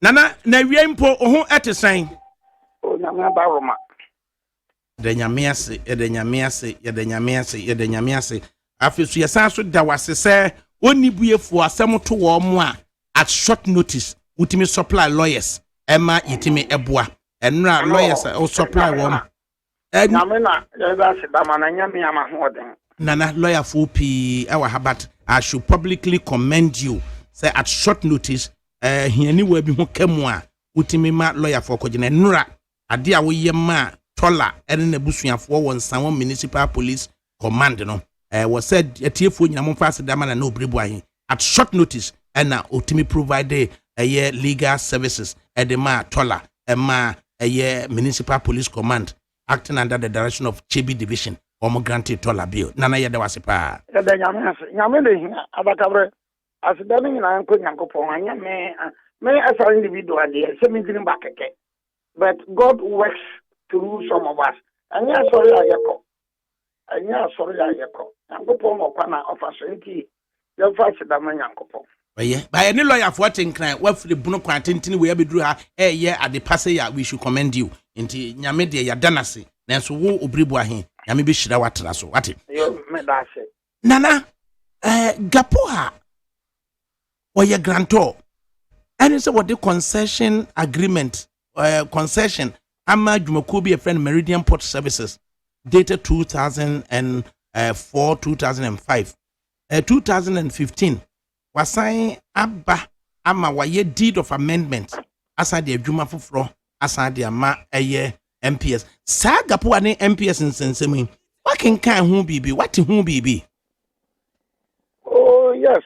Nana na wie mpo oho etesan o na ba roma de nyame ase afesu yesan so da wasese oni buefo asem to wo mo a at short notice utimi supply lawyers ema yitimi eboa enra lawyers o supply wo nyame na yeba se da mana nyame amahoden Nana lawyer for P our habat I should publicly commend you say at short notice hiani we bi ho kemu a utimi ma lawyer for kogene nura ade a wo yema tola ene na busuafo won san municipal police command no was said atiefo nyina mo fa sedama na obribu ahin at short notice na otimi provide legal services edema tola ma municipal police command acting under the direction of Chebi division or granted tola bill nana yeda wase pa yeda nyame de Adakabre as the thing I am going upon, may as an individual, something back again. But God works through some of us. And yeah, sorry, I echo. And yeah, sorry, I echo. I'm going to of us, you're faster than my uncle. By any lawyer for what in crime, what for the Bruno Quantin we have drew her, yeah, at the passage, we should commend you. Into Yamedia Yadanasi, Nanso wo obribuahin, Yamibi Shidawatra, so what it. You made that say. Nana, Gapoha, or your grantor. And it's what the concession agreement, concession, Ama Jumokubi, a friend, Meridian Port Services, dated 2004, 2005, 2015. Was signed Abba Ama waye deed of amendment asa de adwuma foforo asa de ama MPS sa gapo ane MPS nsensemi what can who be what who be. Oh yes,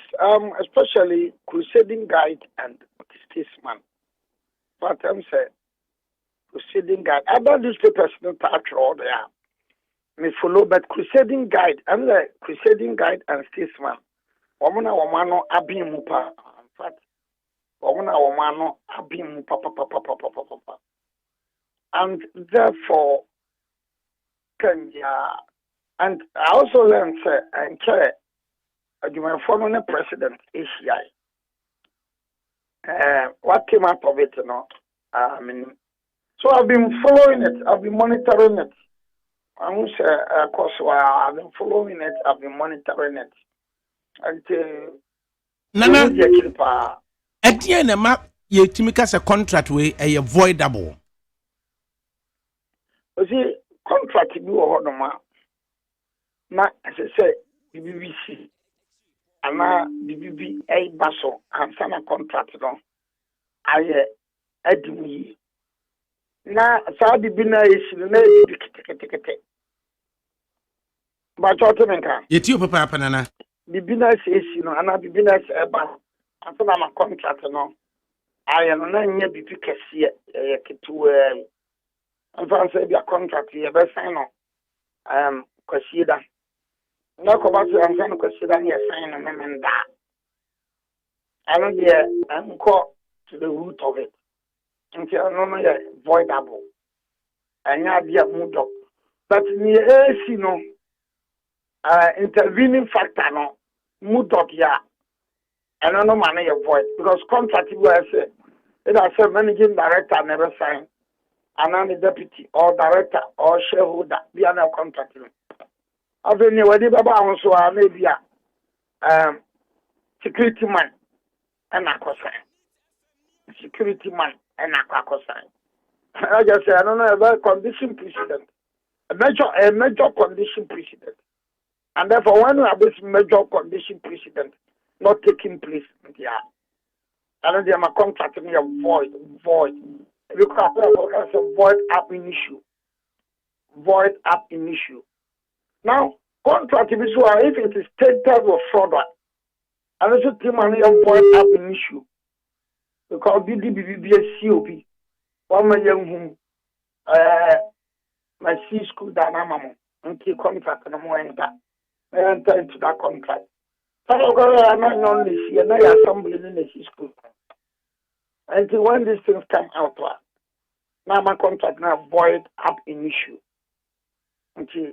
especially Crusading Guide and Statesman. What I'm saying, Crusading Guide. Other newspapers don't touch all there. Me follow, but Crusading Guide and the Crusading Guide and Statesman. Wamuna wamano abimu pa. In fact, wamuna wamano abimu pa. And therefore, Kenya, and I also learned and care. You may follow the president ACI. What came out of it, you know? So I've been following it. I've been monitoring it. I won't say, of course, I've been following it. I've been monitoring it. Nana, at the end of the you timicas a contract way a voidable. You see, contract you or no, as I say, BBC, and now BBB a basso and sign a contract, no, I edmi. Now, Saudi Bina is the but what you Yet you, Papa Nana. The business is, and I be business about I'm a contract, I am not yet be picked here to I'm going to say a contract here, but sign on. Consider. No, I'm going to consider here sign amendment that. I don't hear I'm called to the root of it until I know voidable. And yeah, be a mood up. But near intervening factor, no. Mood up here. And I know money avoid because contract I say it has a managing director never signed, and I'm the deputy or director or shareholder be an contract. I've been whether also maybe a security man and a cosign. Security man and a cosign. I just say I don't know about condition precedent. A major condition precedent. And therefore, when we have this major condition precedent not taking place, yeah, and then my contract me a void. Because it's a void up in issue. Now, contract is if it is stated or fraud, and also the money a void up in issue. Because BDBB COP, one my young home, my C school dynamo, and key contract and more enter into that contract. So I'm not only see another assembly in the school. Until when these things come out, now my contract now void up in issue. Until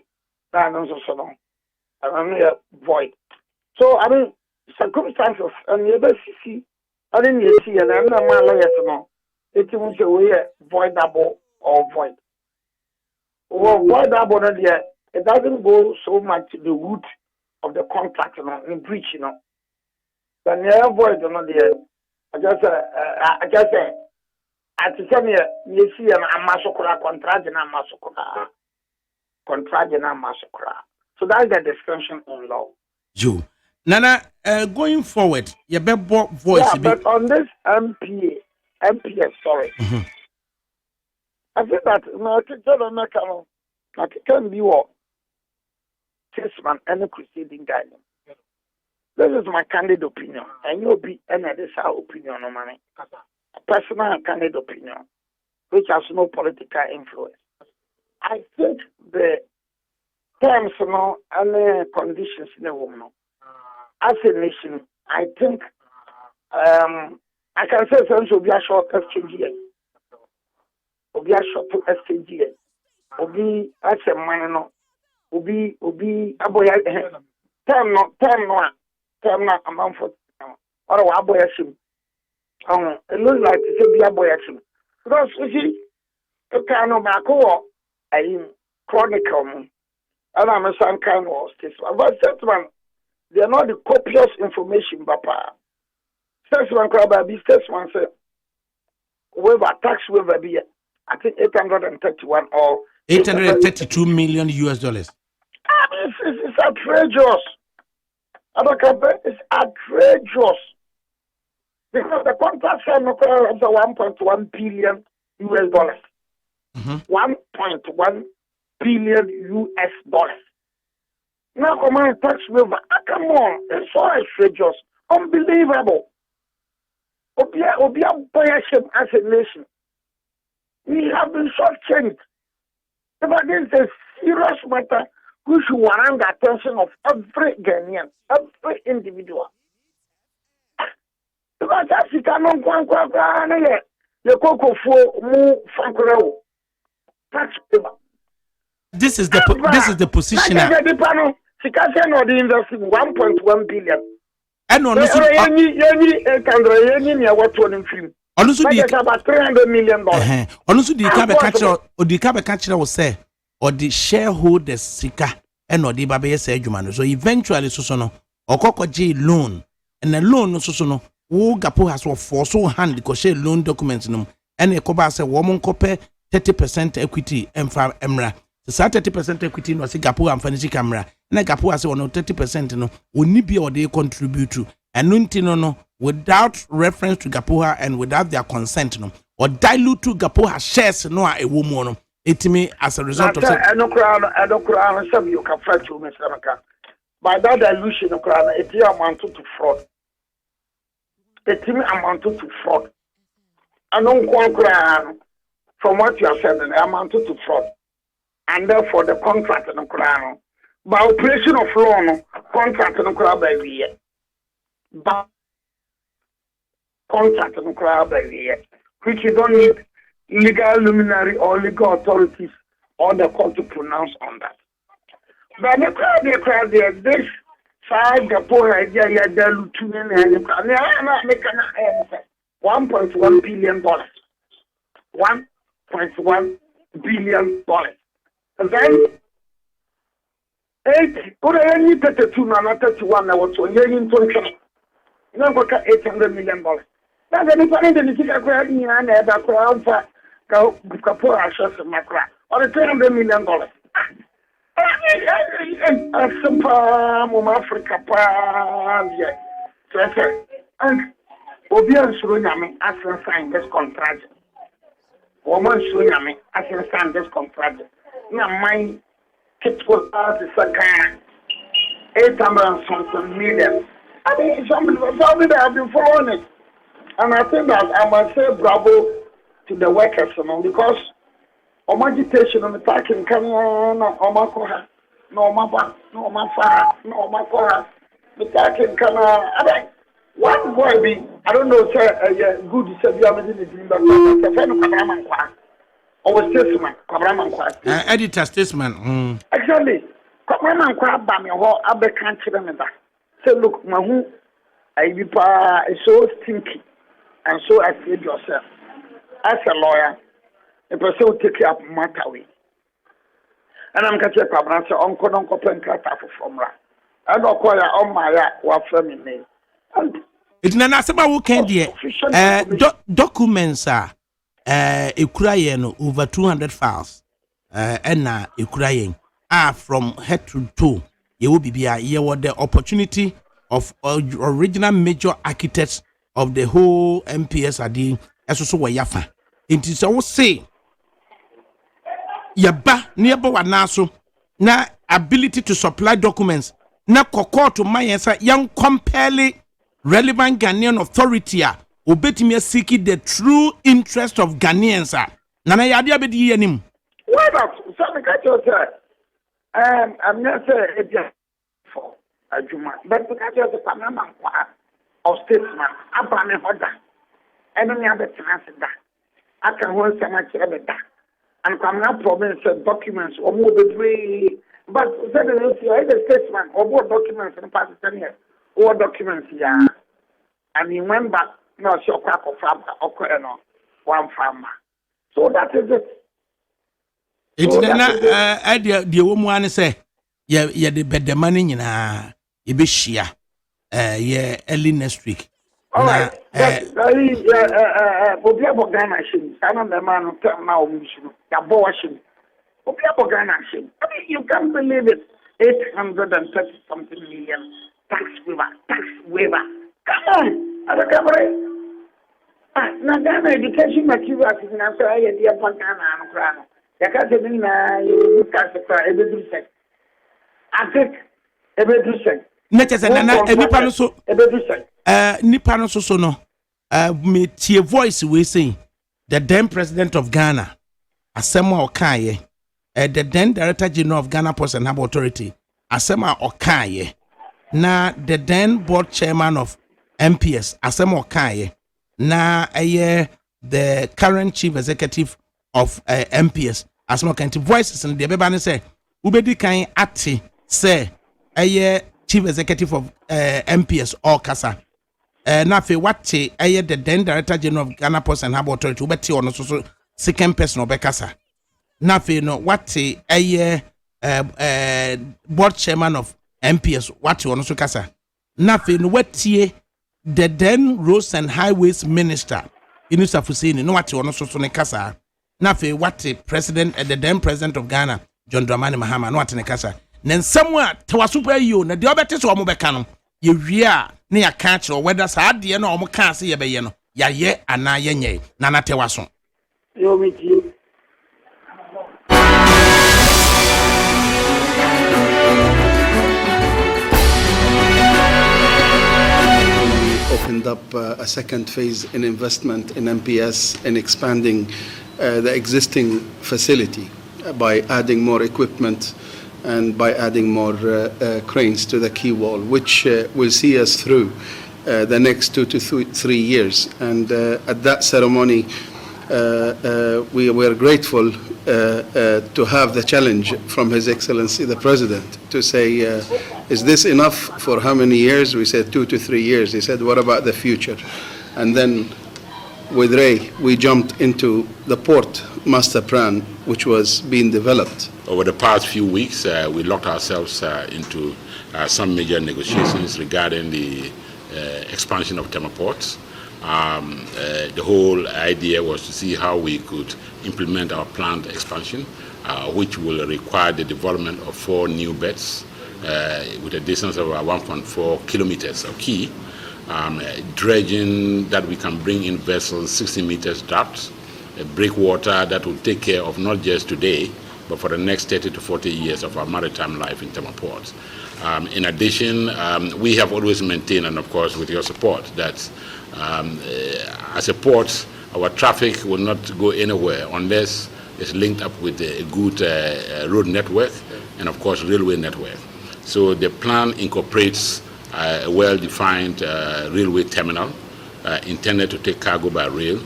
that also so long. I'm not void. So I mean circumstances and you see I didn't see and I'm not my lawyer to know. It was a way voidable or void. Well, voidable there, it doesn't go so much to the root of the contract, in breach, Then you avoid, I just say, at the same year, you see, a massacre, contract, and a massacre. So that's the distinction in law. You, Nana, going forward, your best voice. Yeah, but on this MPS, sorry. Mm-hmm. I think that, I can be what? Statesman and a Crusading Guide. This is my candid opinion, and you'll be this our opinion on money. A personal and candid opinion, which has no political influence. I think the terms, and the conditions in the woman, as a nation, I think I can say since will be a short exchange. Will be a short exchange. Obi ase man obi aboya term no amount for or aboya sim it looks like to say be aboya sim because you see the kind of back chronicle and I'm some kind of this but that one they are not the copious information papa first one crab be first one say waiver tax waiver be I think 831 or 832 million US dollars. I mean, it's outrageous. Adakabre is outrageous. Because the contract signed is 1.1 billion US dollars. 1.1 billion US dollars. Now, come on, tax waiver. Come on, it's so outrageous. Unbelievable. Obia Boyashim as a nation. We have been shortchanged. But this is a serious matter which should warrant the attention of every Ghanaian, every individual. Because that's the kind of this is the position. She can say no, the industry 1.1 billion. And on about $300 million. Also, the Adakabre catcher will say, or the shareholders sika, and or the baby say, so eventually, so or Coco J loan, and the loan so no, who Gapo has for so hand because share loan documents, no, and a coba say, woman copy 30% equity, and for Emra. The 30% equity was a Gapo and Fancy camera, and a Gapo has 30%, no, will need be or they contribute to, and no. Without reference to Gapoha and without their consent, no, or dilute to Gapoha shares no a woman, it me as a result of I don't crown some you can fight to Mr. Maka. By that dilution of crown, it amounted to fraud. It amounted to fraud. I don't crown from what you have said, it amounted to fraud. And therefore the contract in the crown. By operation of law, no, contract in the crown by the year. But contract and crowd which you don't need legal luminary or legal authorities or the court to pronounce on that. But the crowd there, this side the poor idea, they're looking in $1.1 billion. $1.1 billion. And then 32 now, what's on $800 million. Now, the difference in the crowd and the crowd for Kapora access in my crowd or $300 million. Africa, and Obian Surunami as sign this contract. Woman Surunami as sign this contract. Now, my kids will pass the second 800 something million. I mean, somebody have been following it. And I think that I must say bravo to the workers, you know, because on agitation on the parking can no the parking can I mean, one boy be I don't know say good said you are in the dream but or statesman editor statesman exactly Kabraman kwa ba me ho abeka kire me ba say look mahu ayipa is so stinky and so afraid yourself as a lawyer a person will take you up matter way and I'm catch Kabran say onko don ko pen krata from ra and okoya on my wa frame me and it's na sema who can there documents are ekura no over 200 files and na ekura from head to toe you will be here with the opportunity of original major architects of the whole MPS adi eso we yafa enti so wo say yaba nearby wanaso na ability to supply documents na kokko to mayensa yan compelling relevant Ghanaian authority a obetimi seek the true interest of Ghanaians na yade abedi yanim why not so me catch you sir I'm not saying it for Ajuma but because you say Panama of statesman. Abame Hoda. Enemy other chance that. I can want some much better. And come now province documents or more the way. But then you either statesman or more documents in the past 10 years. Or documents, yeah. And he went back, no, she crack of farmer, or one farmer. So that is it. It's the idea, the woman say, yeah, the better money in a Ibishia, early next week. All right. Obiabo Ghana shim. Sana the man who tell now we should. Yabo shim. Obiabo Ghana shim. I mean, you can't believe it. 830 something million tax waiver. Come on, Adakabre. Na Ghana education materials is na so aye dia pa Ghana no kra no. Ya ka se ni na you can say ebedu sek. I think ebedu sek. Neche na nipa no so ebedu sek. Nipa no so no me tie voice we say the then president of Ghana Asema Okaye the then director general of Ghana Post and Harbor Authority Asema Okaye na the then board chairman of MPS Asema Okaye na the current chief executive of MPS Asema Okaye voices in the beba say ubedi kan ati say chief executive of MPS or Kasa na fe wate the then director general of Ghana Post and Harbor Authority ubeti ono so second person obekasa na fe no wate board chairman of MPS wate ono so kasa na fe no watie the then roads and highways minister Inusa Fusini no wate ono so ne kasa na fe wate president the then president of Ghana John Dramani Mahama no wate ne kasa nen somewhere tawasupa yo na de obete so omobeka no ye wia na ya catch or whether sa de na omo kan se ye be ye no ya ye ana ye nye na na tewaso yo miti opened up a second phase in investment in MPS and expanding the existing facility by adding more equipment and by adding more cranes to the quay wall, which will see us through the next 2 to 3 years. And at that ceremony, we were grateful to have the challenge from His Excellency the President to say, is this enough for how many years? We said 2 to 3 years. He said, what about the future? And then with Ray, we jumped into the port master plan, which was being developed. Over the past few weeks, we locked ourselves into some major negotiations regarding the expansion of Tema ports. The whole idea was to see how we could implement our planned expansion, which will require the development of 4 new beds with a distance of about 1.4 kilometers of quay, dredging that we can bring in vessels 60 meters depth, breakwater that will take care of not just today, but for the next 30 to 40 years of our maritime life in Tema ports. In addition, we have always maintained, and of course with your support, that as a port, our traffic will not go anywhere unless it's linked up with a good road network and of course railway network. So the plan incorporates a well-defined railway terminal intended to take cargo by rail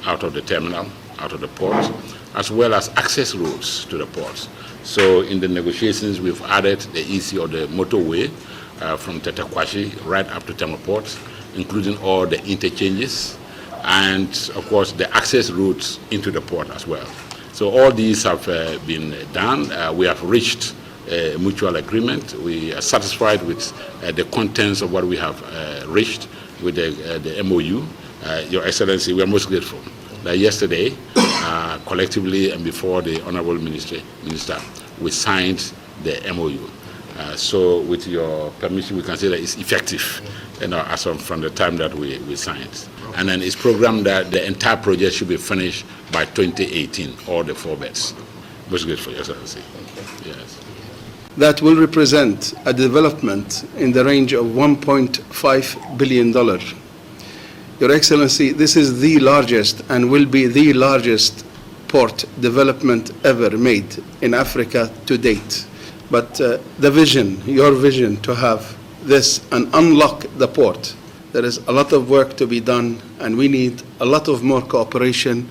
out of the terminal, out of the port, as well as access roads to the ports. So in the negotiations, we've added the EC or the motorway from Tetakwashi right up to Tema Port, including all the interchanges and, of course, the access routes into the port as well. So all these have been done. We have reached a mutual agreement. We are satisfied with the contents of what we have reached with the MOU. Your Excellency, we are most grateful that yesterday, collectively and before the Honorable Minister, we signed the MOU. So with your permission, we can say that it's effective, as from the time that we signed. And then it's programmed that the entire project should be finished by 2018, all the 4 beds. Most grateful, Your Excellency. Yes. That will represent a development in the range of $1.5 billion. Your Excellency, this is the largest and will be the largest port development ever made in Africa to date. But the vision, your vision to have this and unlock the port There is a lot of work to be done, and we need a lot of more cooperation,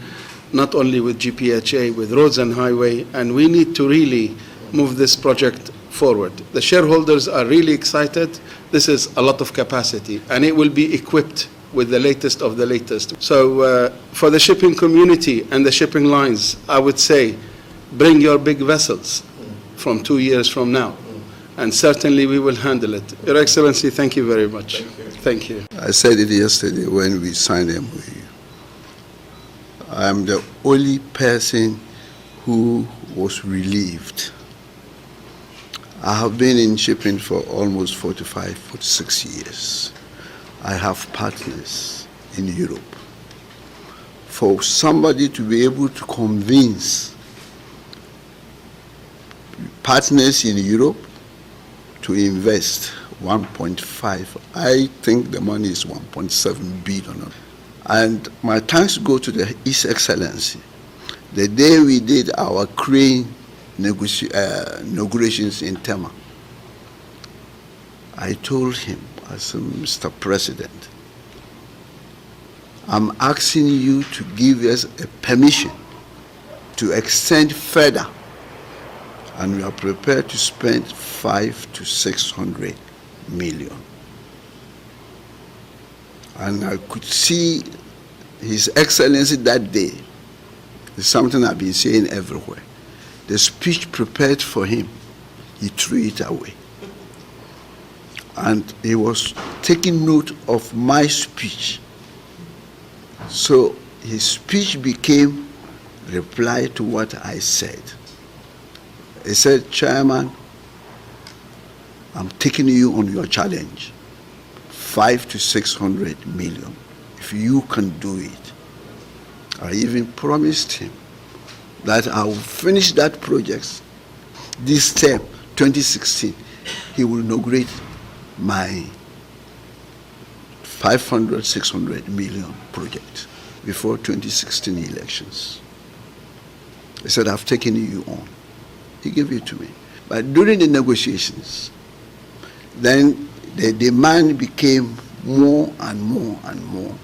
not only with GPHA, with Roads and Highway, and we need to really move this project forward. The shareholders are really excited. This is a lot of capacity, and it will be equipped with the latest of the latest. So for the shipping community and the shipping lines, I would say, bring your big vessels from 2 years from now, and certainly we will handle it. Your Excellency, thank you very much. Thank you. I said it yesterday when we signed MOU. I'm the only person who was relieved. I have been in shipping for almost 45, 46 years. I have partners in Europe. For somebody to be able to convince partners in Europe to invest 1.5, I think the money is 1.7 billion. And my thanks go to His Excellency. The day we did our crane inaugurations in Tema, I told him, I said, Mr. President, I'm asking you to give us a permission to extend further, and we are prepared to spend 500 to 600 million. And I could see His Excellency that day. It's something I've been saying everywhere. The speech prepared for him, he threw it away. And he was taking note of my speech. So his speech became reply to what I said. He said, Chairman, I'm taking you on your challenge. 500 to 600 million. If you can do it. I even promised him that I will finish that project this term, 2016. He will inaugurate my 500, 600 million project before 2016 elections. He said, I've taken you on. He gave it to me. But during the negotiations, then the demand became more and more and more.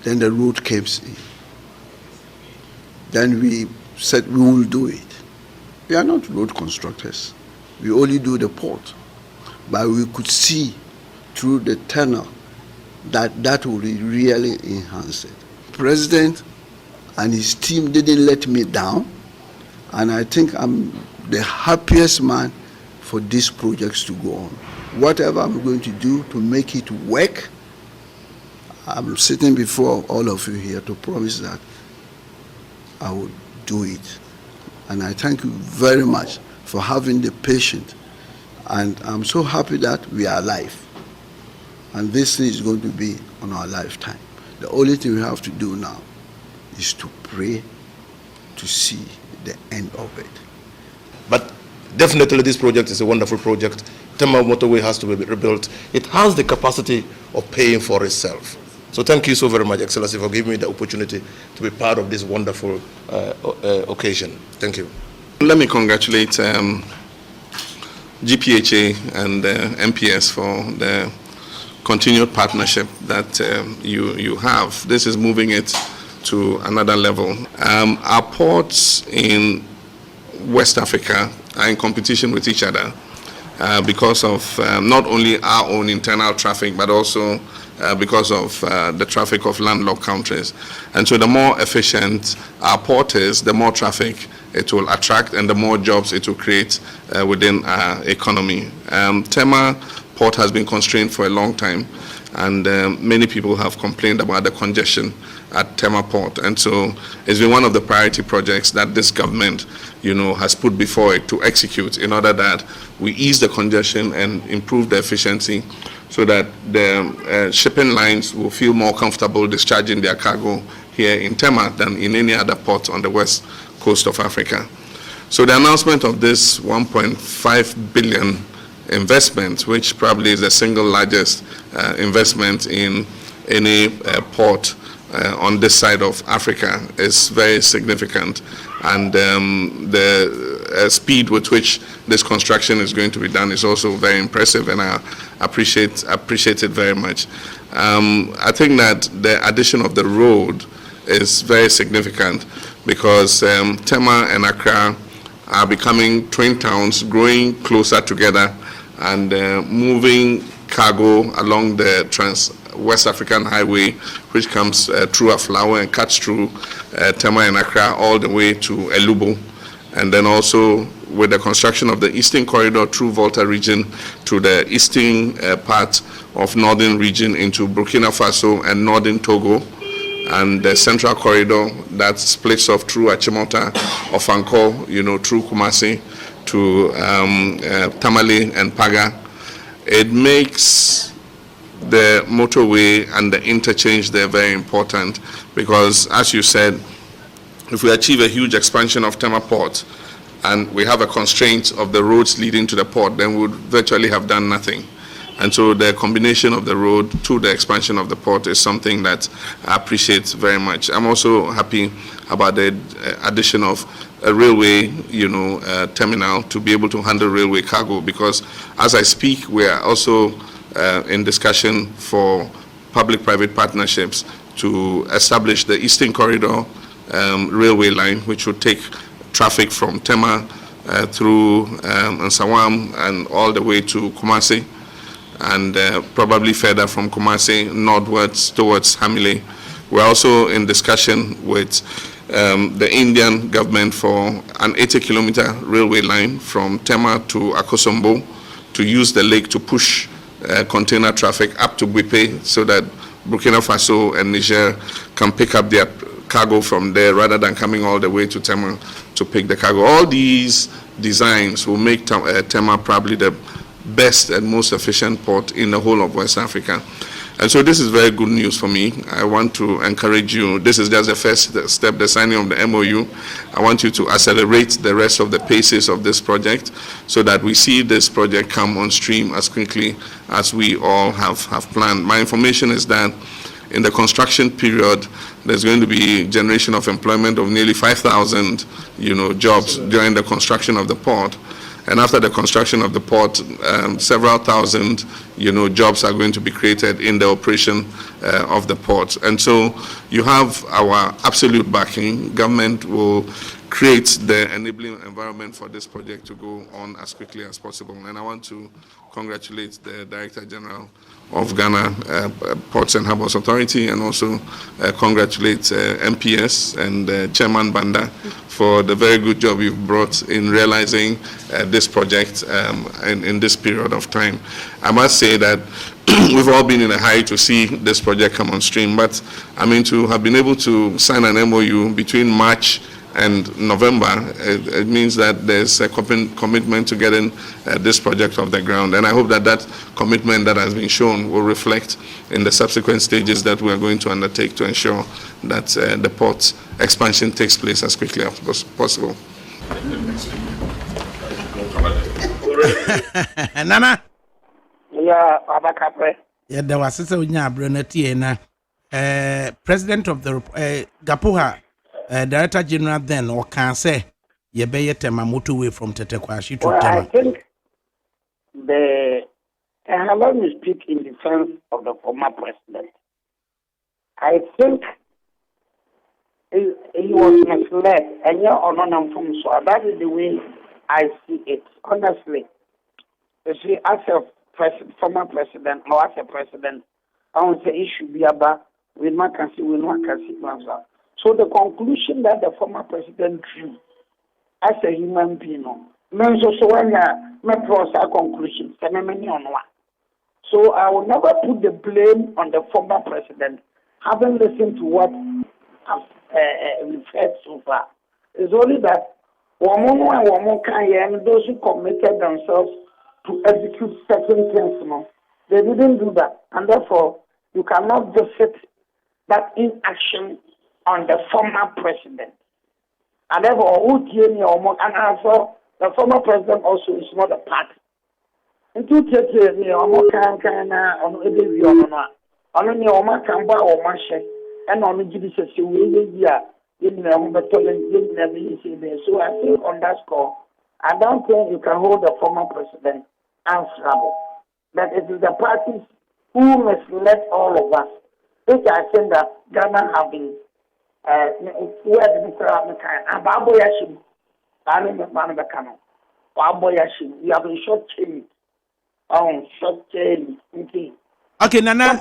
Then the road came in. Then we said we will do it. We are not road constructors. We only do the port. But we could see through the tunnel that that would really enhance it. President and his team didn't let me down, and I think I'm the happiest man for these projects to go on. Whatever I'm going to do to make it work, I'm sitting before all of you here to promise that I will do it. And I thank you very much for having the patience. And I'm so happy that we are alive. And this thing is going to be on our lifetime. The only thing we have to do now is to pray to see the end of it. But definitely this project is a wonderful project. Tema motorway has to be rebuilt. It has the capacity of paying for itself. So thank you so very much, Excellency, for giving me the opportunity to be part of this wonderful occasion. Thank you. Let me congratulate GPHA and MPS for the continued partnership that you have. This is moving it to another level. Our ports in West Africa are in competition with each other because of not only our own internal traffic, but also because of the traffic of landlocked countries. And so the more efficient our port is, the more traffic it will attract and the more jobs it will create within our economy. Tema port has been constrained for a long time, and many people have complained about the congestion at Tema port. And so it's been one of the priority projects that this government, has put before it to execute in order that we ease the congestion and improve the efficiency so that the shipping lines will feel more comfortable discharging their cargo here in Tema than in any other port on the west coast of Africa. So the announcement of this 1.5 billion investment, which probably is the single largest investment in any port on this side of Africa, is very significant. And the speed with which this construction is going to be done is also very impressive, and appreciate it very much. I think that the addition of the road is very significant because Tema and Accra are becoming twin towns, growing closer together and moving cargo along the West African Highway, which comes through Aflawa and cuts through Tema and Accra all the way to Elubo. And then also with the construction of the Eastern Corridor through Volta region to the eastern part of Northern region into Burkina Faso and Northern Togo, and the Central Corridor that splits off through Achimota, Ofanko, through Kumasi to Tamale and Paga. It makes the motorway and the interchange there very important because, as you said, if we achieve a huge expansion of Tema Port and we have a constraint of the roads leading to the port, then we would virtually have done nothing. And so the combination of the road to the expansion of the port is something that I appreciate very much. I'm also happy about the addition of a railway, terminal to be able to handle railway cargo because as I speak, we are also in discussion for public-private partnerships to establish the Eastern Corridor railway line, which would take traffic from Tema through Nsawam and all the way to Kumasi, and probably further from Kumasi northwards towards Hamile. We're also in discussion with the Indian government for an 80-kilometer railway line from Tema to Akosombo to use the lake to push container traffic up to Gwipe so that Burkina Faso and Niger can pick up their cargo from there rather than coming all the way to Tema to pick the cargo. All these designs will make Tema probably the best and most efficient port in the whole of West Africa. And so this is very good news for me. I want to encourage you. This is just the first step, the signing of the MOU. I want you to accelerate the rest of the paces of this project so that we see this project come on stream as quickly as we all have planned. My information is that in the construction period, there's going to be generation of employment of nearly 5,000, jobs during the construction of the port. And after the construction of the port, several thousand, jobs are going to be created in the operation of the port. And so you have our absolute backing. Government will create the enabling environment for this project to go on as quickly as possible. And I want to congratulate the Director General of Ghana Ports and Harbours Authority and also congratulate MPS and Chairman Banda for the very good job you've brought in realizing this project in this period of time. I must say that we've all been in a hurry to see this project come on stream, but to have been able to sign an MOU between March and November, it means that there's a commitment to getting this project off the ground. And I hope that that commitment that has been shown will reflect in the subsequent stages that we are going to undertake to ensure that the port expansion takes place as quickly as possible. Nana? Yeah, Adakabre. Yeah, there was a Brunetiana, President of the Gapuha. Director General then or can say you be Tema motorway from Tetekwashi to Tema. I think let me speak in defense of the former president. I think he was misled and you're on from so that is the way I see it. Honestly, you see, as a former president or as a president, I would say it should be about we not can see. So the conclusion that the former president drew as a human being, conclusion. So I will never put the blame on the former president, having listened to what we've heard so far. It's only that those who committed themselves to execute certain things, they didn't do that. And therefore, you cannot visit that inaction on the former president. And therefore, and also, the former president also is not a party. And to take so I think on that score, I don't think you can hold the former president answerable. that it is the parties who misled all of us. Which I think that Ghana have been where the Mr. Ababo Yashim, Manabakano, Ababo Yashim, you have been short-changed. Okay, Nana,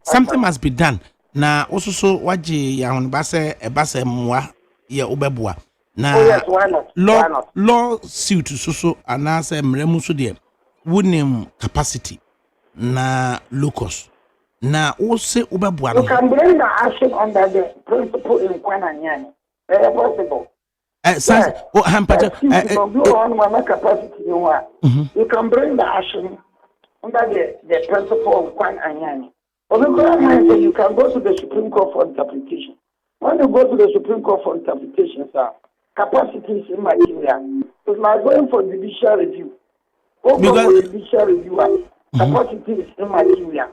something must be done. Na also so waji ya honbase ebase mwa ye obebua. Na yes, why not? Law suit so anase mremu so de wunim capacity na locus. Na ose obebua no. You can bring the action under the principle in Kwananyani. Very possible. You can bring the action under the principle of Kwananyani. You can go to the Supreme Court for interpretation. When you go to the Supreme Court for interpretation, sir, capacity is immaterial. It's like going for judicial review. Judicial review, capacity is immaterial.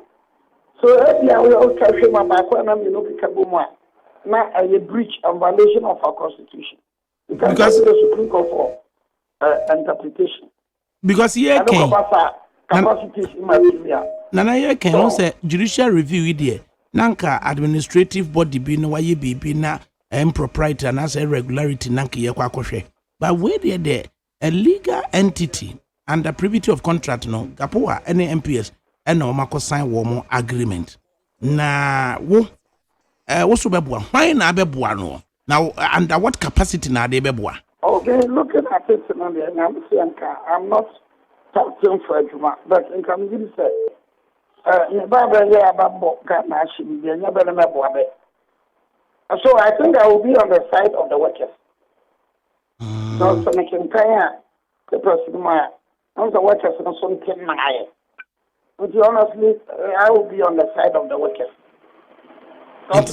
So if you are all carrying my back when I'm now a breach and violation of our constitution. You can go to the Supreme Court for interpretation. Because here capacity is immaterial. Nana here can say judicial review idea. Nanka administrative body be no waye be na impropriety and as irregularity nanka ye kwa kwhwe. But where there a legal entity under privity of contract no gapoa any MPS and no mako sign warm agreement. Na wo so beboa. Why na beboa no? Now under what capacity na they beboa? Okay, looking at it I'm not talking for Juma, but in community say so I think I will be on the side of the workers. So the person the workers something but honestly, I will be on the side of the workers. Don't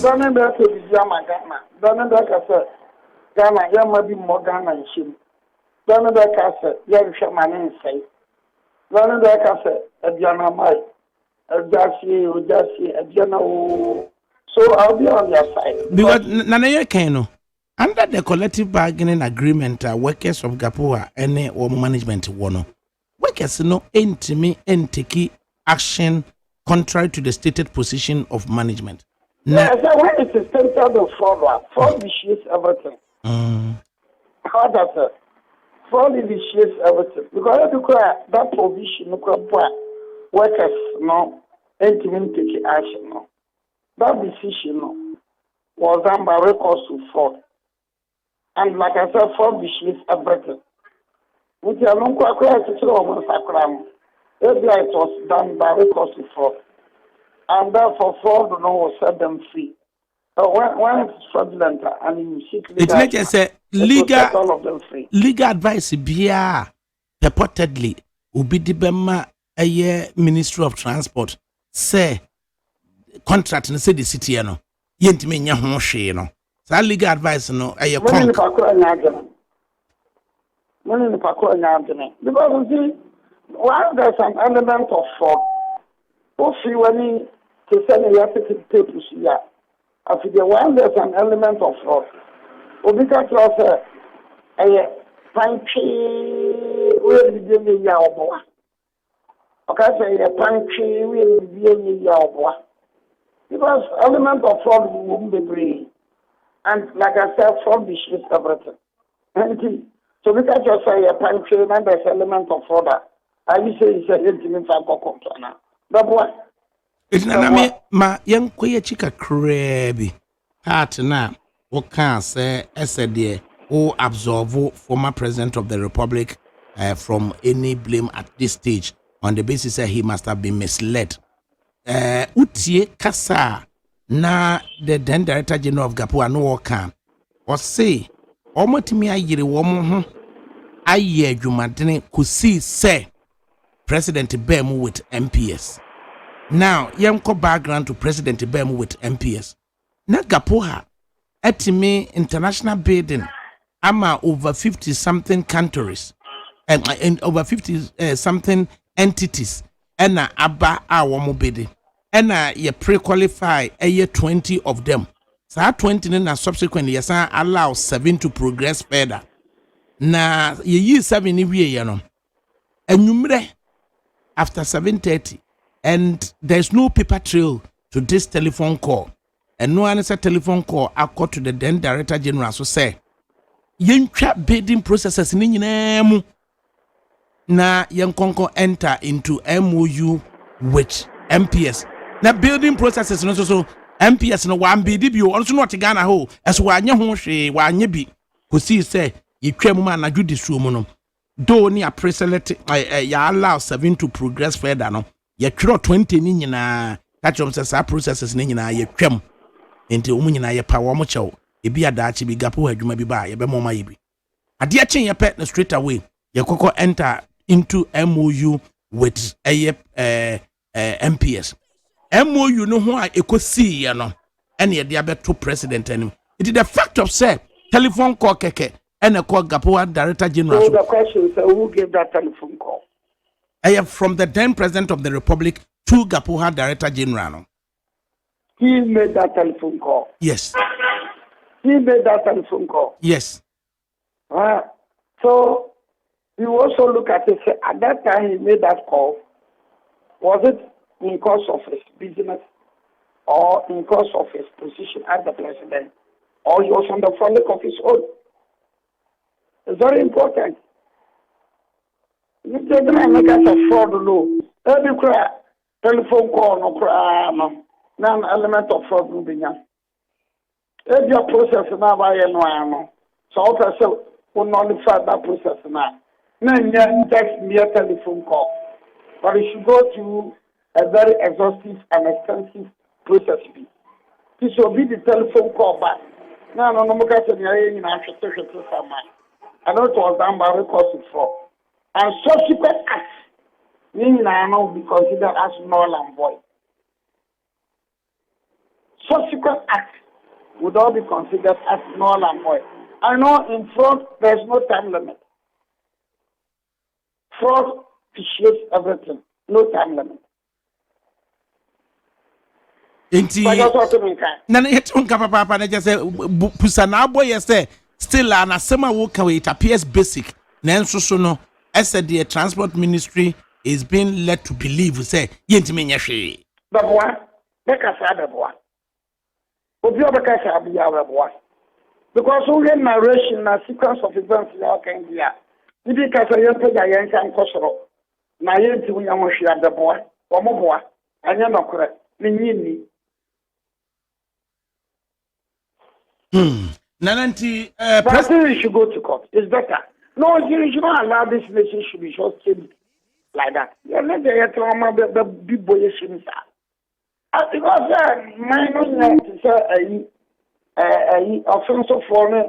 Ghana, you might be more Ghana and Shim. Don't know that young shaman and say. Don't know that a Diana Mai, a Jassi, a general. So I'll be on your side. Because Nana Kano, under the collective bargaining agreement, workers of Gapua, any or management, workers no intimate and take action contrary to the stated position of management. Now, when it is centered of fraud issues everything. How does it? Fraud issues everything. Because you require that provision, workers no intimate take action no. That decision no was done by recourse to fraud. And like I said, fraud issues everything. Which are not quite to it was done by recourse to fraud. And therefore fraud no will set them free. So when it's fraudulent and you seek legal, it's not just a legal advice bia purportedly ubi dibema a year Ministry of Transport say contract no say the city no yentime nya ho hwe no sa legal advice no a year money because you see while there's an element of fraud when to send a papers here. After the one there's an element of fraud. Because of a punchy will be giving Yaoboa. Okay, say a punchy will be giving Yaoboa. Because element of fraud wouldn't be brave. And like I said, fraud is everything. So because you say a punchy and there's element of fraud, I will say it's a intimate now. But what? It's not ma young queer chica crabby. Heart na what can say SAD or absolve former president of the Republic from any blame at this stage on the basis that he must have been misled. Utie Kasa na the then Director General of Gapua no can or say Omotimi ayiri womo ho aye adwumadene kusi say President Bemu with MPS. Now, yanko background to President Bemu with MPS. Na Gapoha, etime international bidding, ama over 50 something countries, and over 50 something entities, ena aba awomo bidding, ena ye pre-qualify a year 20 of them. So 20 na subsequently yes allow 7 to progress further. Na ye 7 ni wie no. Enumre after 7:30, and there's no paper trail to this telephone call. And no answer telephone call. I called to the then Director General so say, "Yentwa bidding processes ni nyina mu na yenkonko enter into MOU with MPS. Na building processes no so MPS no wan bidi bi o so no te Ghana ho eso wanye ho hwe wanye bi kosi say yetwa mu ma na judi suo mu no do ni a preselect ya allow 7 to progress further no yetwa 20 ni nyina catch them say processes ni nyina yetwam enti omu nyina ye pa wo mo chew ebi adaachi bi gapo adwuma bi ba ye be mo ma ye bi ade a chen ye pe na straight away ye kokko enter into MOU with MPS MOU no ho a ekosi ye no ene ye de abeto president anim it is the fact of say telephone call keke ene call gapo Director General. So the question is who gave that telephone call? I am from the then President of the Republic to Gapoha Director General. He made that telephone call. Yes. He made that telephone call. Yes. So you also look at it. Say, at that time he made that call. Was it in course of his business or in course of his position as the president, or he was on the front of his own? It's very important. You take make us a fraud law. Every telephone call no an element of fraud will be young. If your process now by no so also will nullify that process now. Then text me a telephone call. But it should go to a very exhaustive and extensive process. This will be the telephone call back. No, I know it was done by recourse of fraud. And subsequent acts, meaning I will be considered as null and void. Subsequent acts would all be considered as null and void. I know in fraud there is no time limit. Fraud vitiates everything, no time limit. Nana yetunka papa na just say pusana boy say still an asema wo kan it appears basic. Nanso so no as the transport ministry is being led to believe say yentime nyahwe. Baboa, bekasa baboa. Obi obekasa abia baboa. Because we get narration na sequence of events na kan dia. Ibi kasa yempe ya yenka nkosoro. Na yenti wo nyamhwe ababoa. Omoboa. Anya nokore. Ninyini. Nananti President should go to court. It's better. No, you should not allow this nation to be just killed like that. You let the trauma the big boy because my non offensive for me,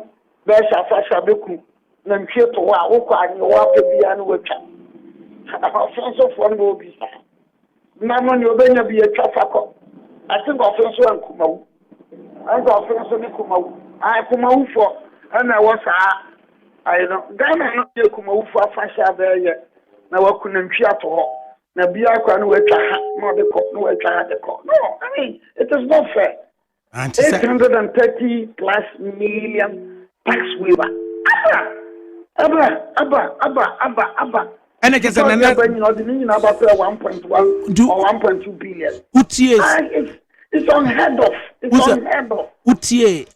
there's a fashion beku. Then to walk and walk and work. Offensive for no be. Naman you be a traffic. I think offensive and Kumau. I got offensive Kumau. I Kumau for and I was I don't Ghana no dey kuma ufu afasha be ye na wakuna ntwi ato na bia kwa no watwa ha no de ko no watwa ha de ko. No, I mean it is not fair. 830 plus million tax waiver. Abba. And it is an about 1.1 or 1.2 billion. It's unheard of. It's unheard of. Utie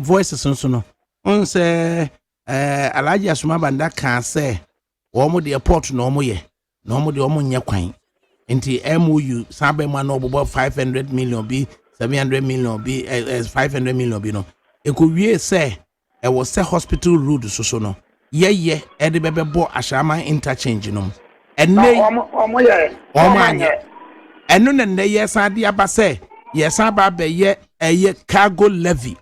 voices on no. On say Alaji Asuma Banda can say omo the airport no mo ye no mo de omo nya kwan nti MOU sabe ma no bobo 500 million bi 700 million bi 500 million bi no e ko wie say e was say hospital road so no ye e de bebebo ashama interchange no enne omo ye anya eno ne ye san de aba say ye san ba be ye cargo levy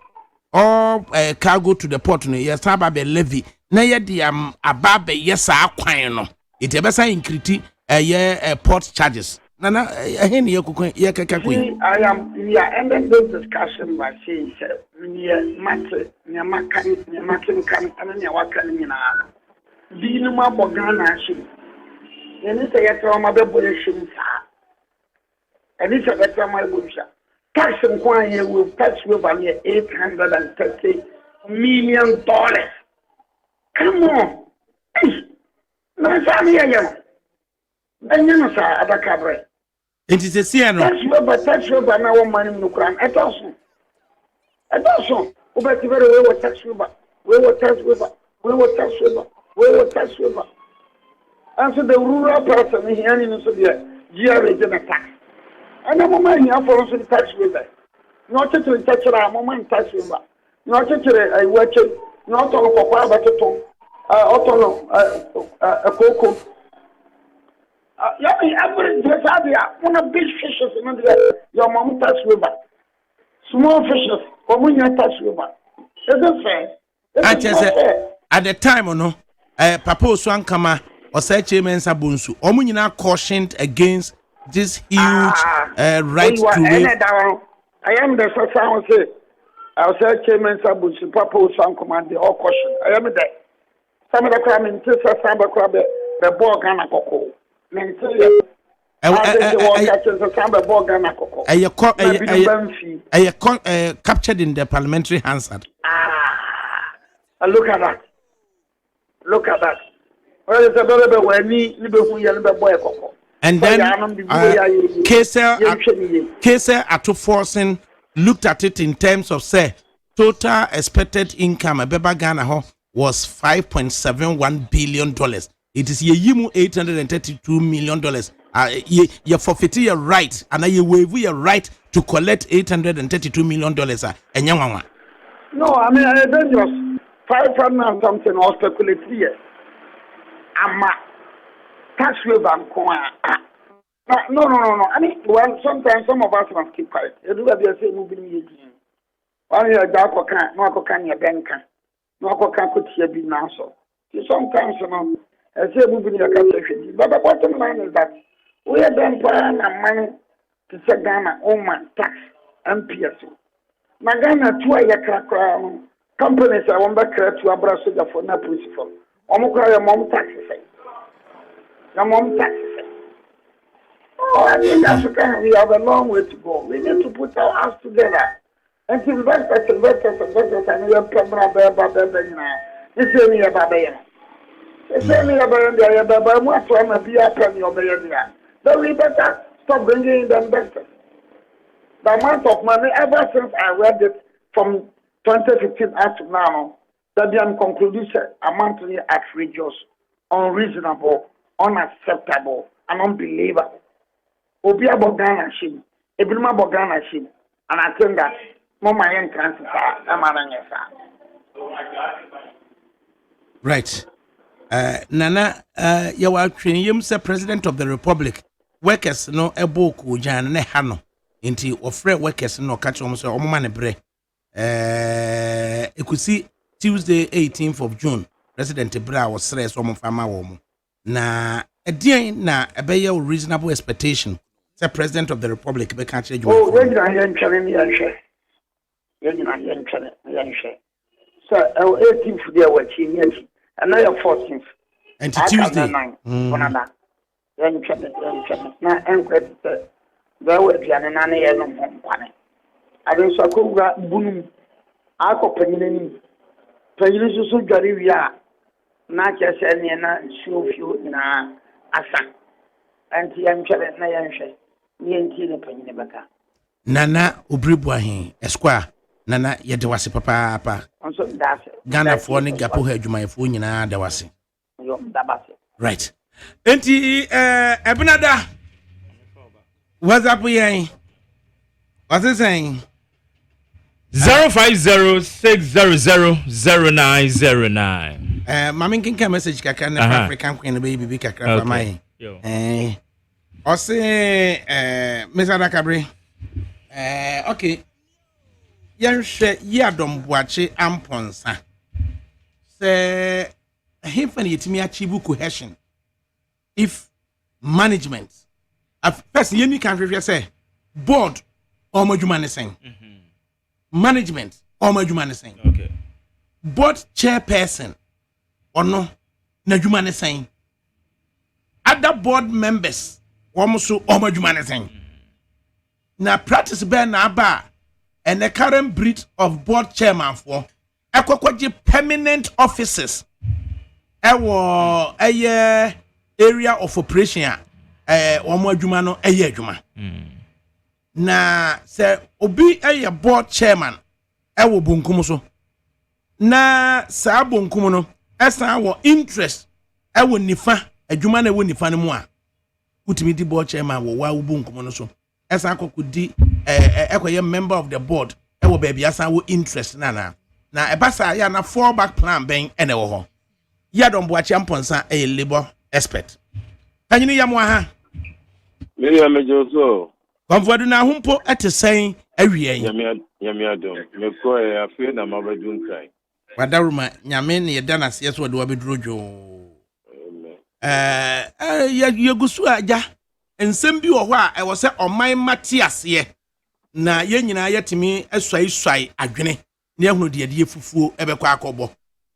or cargo to the port no yes aba be levy na ye de aba be yes akwan no it e be say increase port charges nana here ne yakukun ye kaka we are ending this discussion by saying we matter nyamakan kan and nyawaka nyina bi no ma bogana shi ne say yeto ma be boye shi sa and say better my busha tax inquiry will tax over $830 million. Come on. Hey, no, And you know, sir, Adakabre. It is a CNO. Tax waiver now, one money no crime. At also. But you better we were tax waiver. We were tax waiver. And so the rural person here in the year is in a tax. And I'm a here for us to tax waiver. Not to touch a moment tax waiver. Not to a watcher, not on a quabaton, a cocoa. Every one of big fishes in your mom tax waiver. Small fishes, or when you tax waiver. Isn't fair. At the time, no, Papa Swankama or Sir Chairman Sabunsu, Omunina cautioned against this huge right to waive. I am the sound say, I'll say Chairman Sabunsu, Papa Swankama, the all caution. I am there. Some of the crime in Tessa Samba Crab, the Borgana Coco. Captured in the parliamentary Hansard. Look at that. Well, it's a better way, and then Kesa at forcing looked at it in terms of say total expected income a Beba Ghana was $5.71 billion. It is yimu $832 million. You forfeit your right, and you waive your right to collect $832 million. No, I mean, I dangerous. 500 something or speculate here. I'm tax waiver. No. I mean, well, sometimes some of us must keep quiet. You do have your same moving again. One year, dark or can't, no, can your banker, no, could here be now so. Sometimes, you know, I say moving your country. But the bottom line is that we are then paying money to say Ghana, man, tax, MPS. Magana, 2 year companies I want back to Abra Soja for no principle. Omukra, mom taxes. Your mom taxes. Oh, I think Africa, we have a long way to go. We need to put our house together. And investors, and we have Camera Babena. It's only a Babena. It's only a Babena, but most of them be a penny over there. Then we better stop bringing in the investors. The amount of money, ever since I read it from 2015 up to now, that the concluded amount is outrageous, unreasonable, unacceptable, and unbelievable. Obia Bogana Shim, Ebrima Bogana Shim, and I think that Mama Yankan right. Nana, you are training the President of the Republic. Workers no eboku jan ne hano. Inti ofre workers no catch almost a man bre. You could see Tuesday 18th of June. President Bra was stressed from farmer woman. Na a day na a better reasonable expectation. The President of the Republic be catch you. Oh, when you are young, so 18th day watching, and now 14th. And Tuesday. Na encredited. There were Janani and Mompane. I don't so boom. I could penny. Penny so Garivia. Not just any show you na Asa. And the Yansha Nayansha. Nientina penny baka. Nana Ubribwahi, Esquire. Nana Yadawasi Papa. Also, that's it. Ghana for Nigapo Hedjuma Funina Dawasi. Right. Enti Ebunada. What's up here? What's it saying? 050-600-0909. Mami kinka message kaka na African Queen baby kaka for my. Ose Miss Adakabre. Okay. Yanhwe yadom boache amponsa. Se himfani yetimi achieve cohesion. If management first you can review say board or majumane saying management or majumane saying okay board chairperson or no najumane saying other board members almost or majumane saying na practice be na ba and the current breed of board chairman for ekwaji permanent offices area of operation wɔn adwuma no ɛyɛ adwuma na sɛ obi ɛyɛ board chairman ɛwɔ bonkum so na saa bonkum no ɛsan wɔ interest ɛwɔ nifa adwuma na ɛwɔ nifa no mu a utimi di board chairman wɔ wa bonkum no so ɛsan akɔkɔ di ɛkɔyɛ member of the board ɛwɔ baabi asan wɔ interest na ɛba saa yɛ na fallback plan bɛn ɛna ɛwɔ hɔ yɛdɔn boakye amponsa ɛyɛ labor expert panyini yɛ mo aha Miriam Joso. Comfort na humpo ete sen awie Nyame adom. Me ko e afi na mabadu nkran. Wadaruma nyame ne yeda na se so de wabeduro dwo. Yegusu aja ensem bi wo ho a e wo se oman matiase na ye nyina yetimi aswai adwene na ehunu de de fufuo ebekọ akọbọ.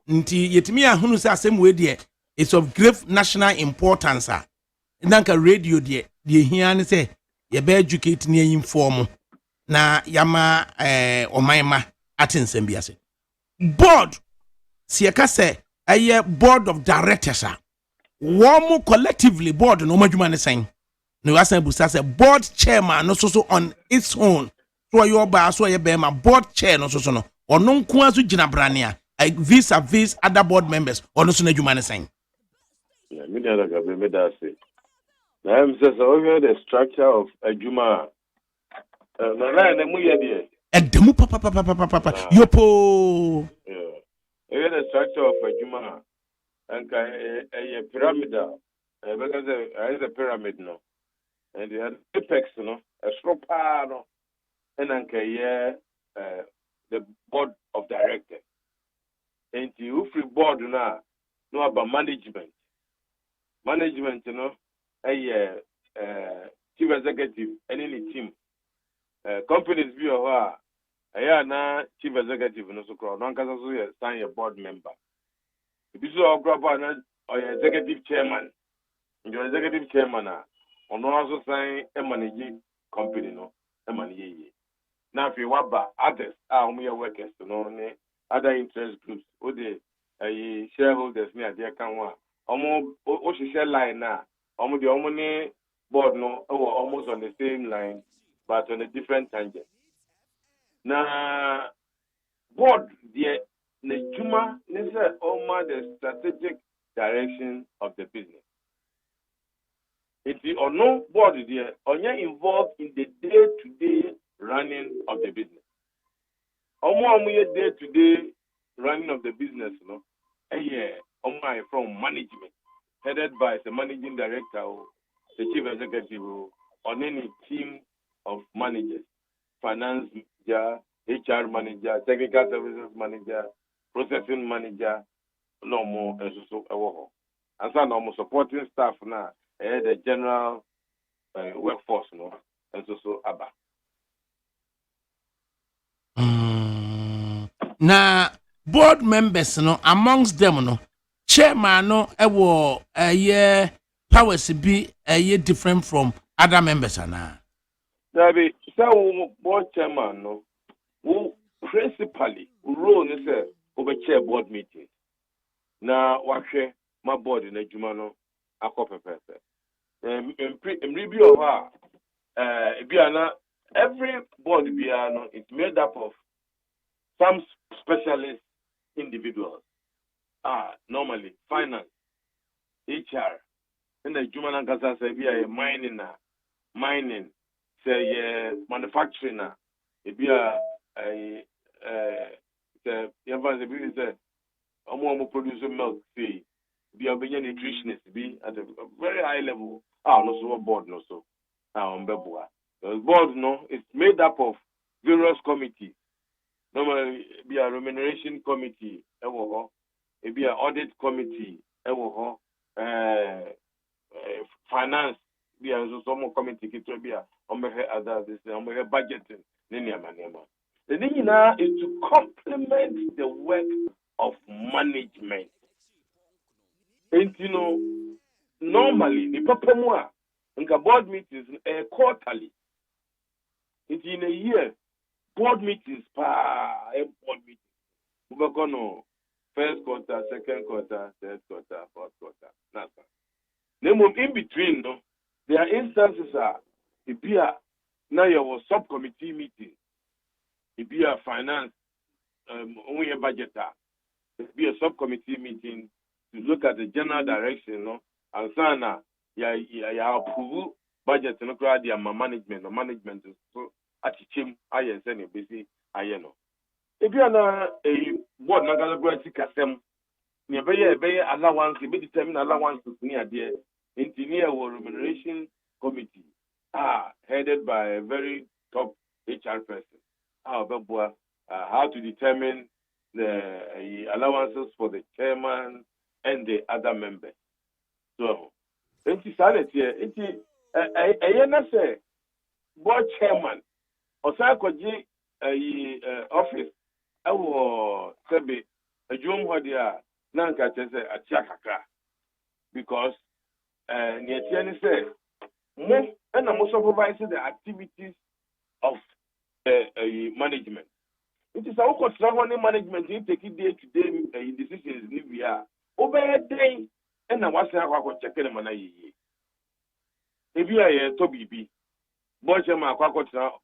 Nti yetimi ahunu se asem we de is of grave national importance a nanka radio de hia ne se ye be educate ne inform na yama omanma atensem biase board sieka se aye board of directors a wo collectively board no madwuma ne sen no asan busa se board chairman no so on its own so your ba so ye be ma board chair no so no ono nko aso gina brania vis-a-vis other board members ono so na adwuma ne sen yeah me da ga be me da say na am say so the structure of adwuma na mu ye de edemu papa yopo yeah the structure of adwuma anka a pyramidal because there is a pyramid no and the apex no a stropa no and anka the board of directors and you free board na no about management no chief executive any team companies bi o ha na chief executive no so kro no nkasa so ye sign a board member bi so ogro na executive chairman your executive chairman ono also sign a managing company no e manage ye na fi waba others omo ye workers no ne other interest groups o de shareholders ni ade kan wa omo o share line na omo de omo ni board no almost on the same line but on a different tangent. Na board the juma is almost the strategic direction of the business. If you or no board there, only involved in the day-to-day running of the business. Almost day-to-day running of the business, no. Almost from management, headed by the managing director, the chief executive, or any team of managers, finance manager, HR manager, technical services manager, processing manager, no more, and so and so normal supporting staff now, the general workforce, no, and so abba. Na board members, no, amongst them, no, chairman, no, powers be different from other members, na. Dabi, so board chairman no, who principally role is chair board meeting. Na wakwe my board in adwuma no akope pese. Review of every board no, it's made up of some specialist individuals. Normally finance, HR, and the adwuma na kasa say be mining. Say manufacturing na ebi the yava be say omo produce milk say be a nutritionist be at a very high level no so board no so ombeboa the board no it's made up of various committees normally be a remuneration committee be a audit committee finance be a some committee be a other this budgeting the thing now is to complement the work of management. And normally the papa board meetings quarterly. It's in a year board meetings board meetings. We're gonna first quarter, second quarter, third quarter, fourth quarter. In between, there are instances it be a now your subcommittee meeting, it be a finance only a budget, it be a subcommittee meeting to look at the general direction, no, and sana ya approve budget no crowd ya management so at him I send you busy I know. If you are a board na gonna kasem near be allowance be determine allowance near there engineer or remuneration committee headed by a very top HR person. How to determine the allowances for the chairman and the other members. So, it's say board chairman or psychology office. I will say a junior what they are nanka chese a chiakaka because Nietiani said more and I'm supervising the activities of management. It is our controlling management in taking day to day decisions in Libya. Over a day, and I was checking them on a year. If you are a Toby, Bochema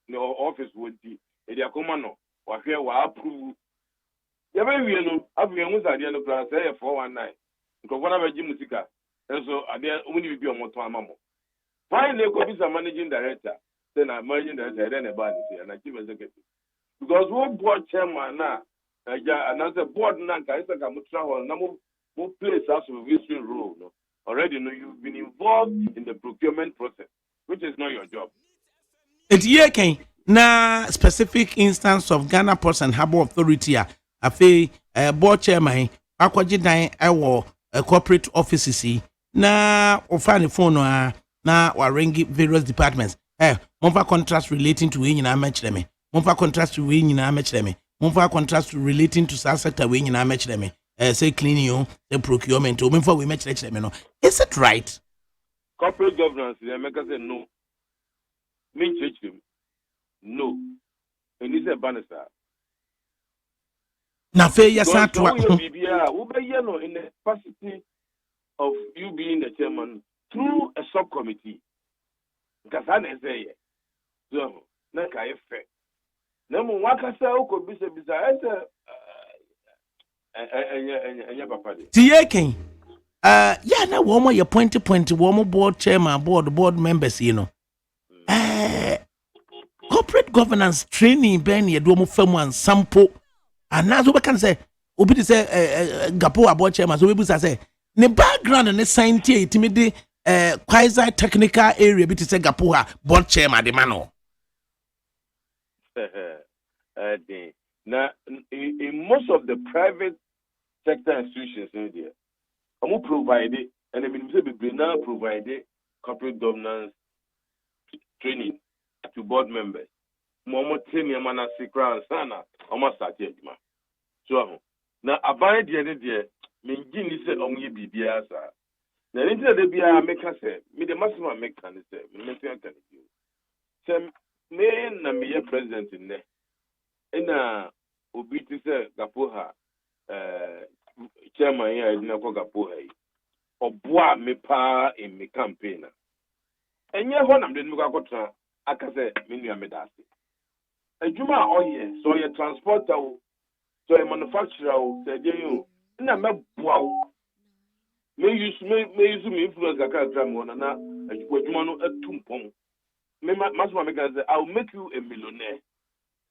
no office would be a Diacomano, or here will approve. The way we know, I've been with the end of class 419. Because one of the Jimusica, and so I dare only be on Motomamo. Finally, a managing director, then I'm managing director, then a body, and I give executive. Because one board chairman now, another board nanka, it's like a travel, no place as a supervisory role. No? Already know you've been involved in the procurement process, which is not your job. It's here, na specific instance of Ghana Ports and Harbour Authority, a fee board chairman, Aquajidan, a corporate offices, na or find phone na or ringi various departments. Monfa contracts relating to in match them. Monfa contracts to win in match them. Monfa contracts relating to SAR sector win in match them. Say cleaning, the procurement, or before we match them. Is it right? Corporate governance, the Americans say no. Mean change them. No. And this is a banister. Na fair yes, I in the capacity of you being the chairman through a subcommittee. Because I say, so, Naka effect. Number one, I say, Oko Bisa, Tiaking. Yeah, now one more point, one more board chairman, board members, you know. Corporate governance training, Ben, you do more firm one sample. And now we can say, Obi say, Gapo board chairman, so we say, the background and the scientific, quasi technical area, but say Gapo board chairman, the mano. Now, in most of the private sector institutions in India, I'm provided, and I mean, we now provided corporate governance training to board members. Momo training mana secret sana, almost started. So now, about the end of the day, me say only BBS. Now, into the BBS, make us say, me the maximum make can say, me make can do. So, me na me president in there. Ena obi ti se Gapoha chairman ya edina ko Gapoha yi oboa me pa in me campaign enye ho na me de akota aka se me nua me dase adwuma oye so ye transporter o so ye manufacturer o se de yo na me boa o me use me influence aka drum wona na adwuma no atumpon me masoma me can say I will make you a millionaire.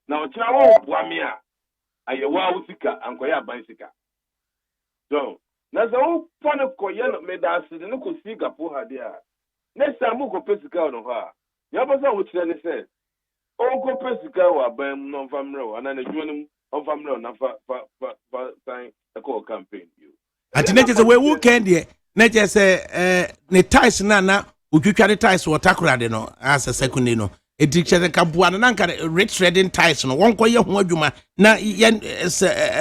Now, Chao Wamia, Ayawa Usika, and Koya Bicyca. So, Nazo Pano Koyan made us the Nuku Siga Poha there. Next time, Muko Pesica on her. Yabasa, which then said, Oh, go Pesica or Bam non famro, and then a journal of famro, and sign a call campaign. At net is a way who can dear. Net just say, Netais Nana, who you carry ties or Takurado as a secondino. A dictator Capuana Nanka rich trading ties no one quay of Mojuma na yen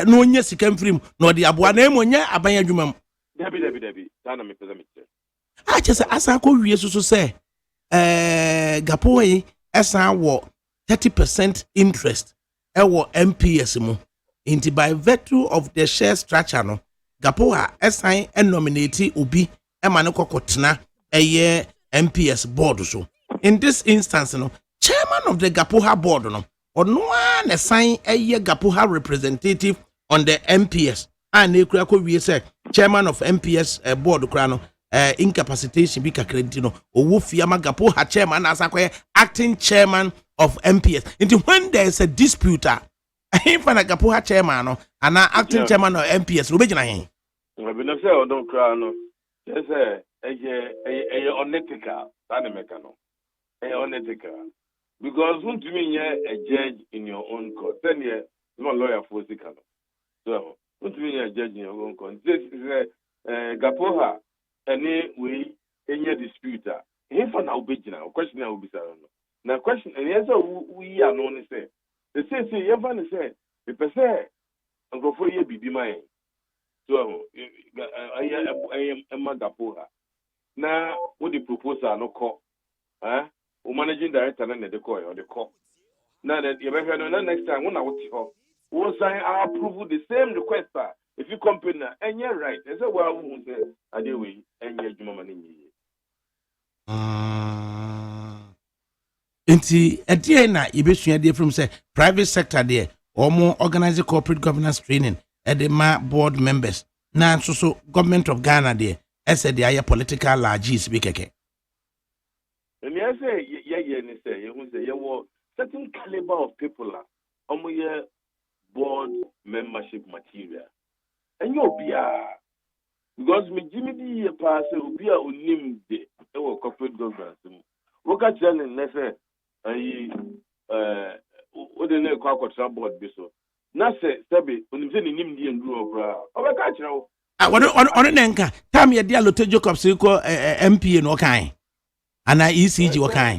no yes came from no the Abuane Monia Abayajumam. Debbie, I just as I could use to say Gapoe as I war 30% interest our MPS mo into by virtue of the share structure no Gapoa as I nominate Ubi Emanoko Kotna a year MPS board so. In this instance, chairman of the Gapuha board or no one assign a year Gapuha representative on the MPS. And we say chairman of MPS board krano incapacitation be credit or Wufiama Gapuha chairman as acting chairman of MPS. Into when there is a dispute, if an Gapuha chairman and acting chairman of MPS, Rubina. I don't say or don't cry no. Just a unethical, unethical. Because when to me a judge in your own court, 10 years, no lawyer for the canon. So when to me a judge in your own court, this is a Gapoha, any way, any disputer. If an albijina, question I will be silent. Now, question, and yes, we are known to say, the say, you have to say, the per se, and go for you be mine. So I am a Gapoha. Now, what the proposal no call, managing director and the call or the call. Now that you ever know next time when I will sign I approve the same request. If you compare and you're right, as a well who say I do we and your money. Inti at the end, you be from say private sector there or more organized corporate governance training at the board members. Now so government of Ghana there. I said the higher political larges be keke. And yes, you were certain caliber of people are your board membership material. And you'll be because me Jimmy D pass will be a name the corporate governance. Look at Jan and Nessa, what the name called board be so. Nasa, Sabi, when you say name the and grow bra. Oh, I can't know. On an anchor, time your dear Lotte Jacob Silco MP and Okai. And I ECG Okai.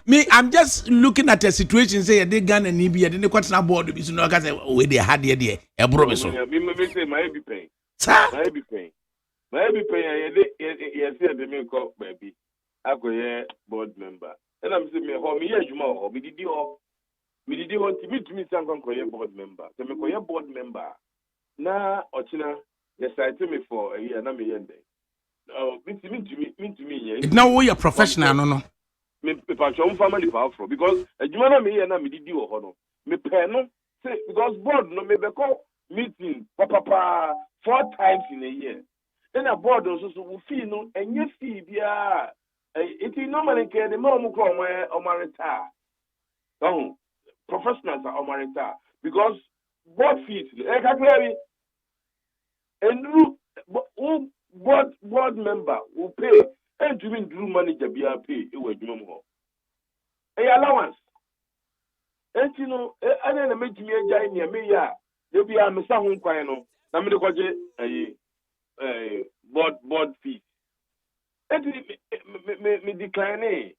Me, I'm just looking at a situation. Say they gun and Nibia, then the question board is no because with the hard idea. A bromison. My be paying. My be paying. My be paying. Yes, the main call, baby. I go here, board member. And I'm saying, me, yes, you more. Me did you. Me did want to meet me some board member. So me call board member. Na Ochina, they cite me for a year and I'm a year. Oh, mean to me. It's now we are professional, no. Me patron family powerful because a Jumana me and I me did you honor. Me penno say because board no me call meeting papa 4 times in a year. Then a board also will feel no and you see yeah. It is normally care the more call my retire. Oh. Professionals are on because board fees, and board member will pay, and to mean drew manager be pay, it was no allowance. And you know, I didn't make me a giant me, yeah, there be a Missahun Quino, a board fee. And me decline,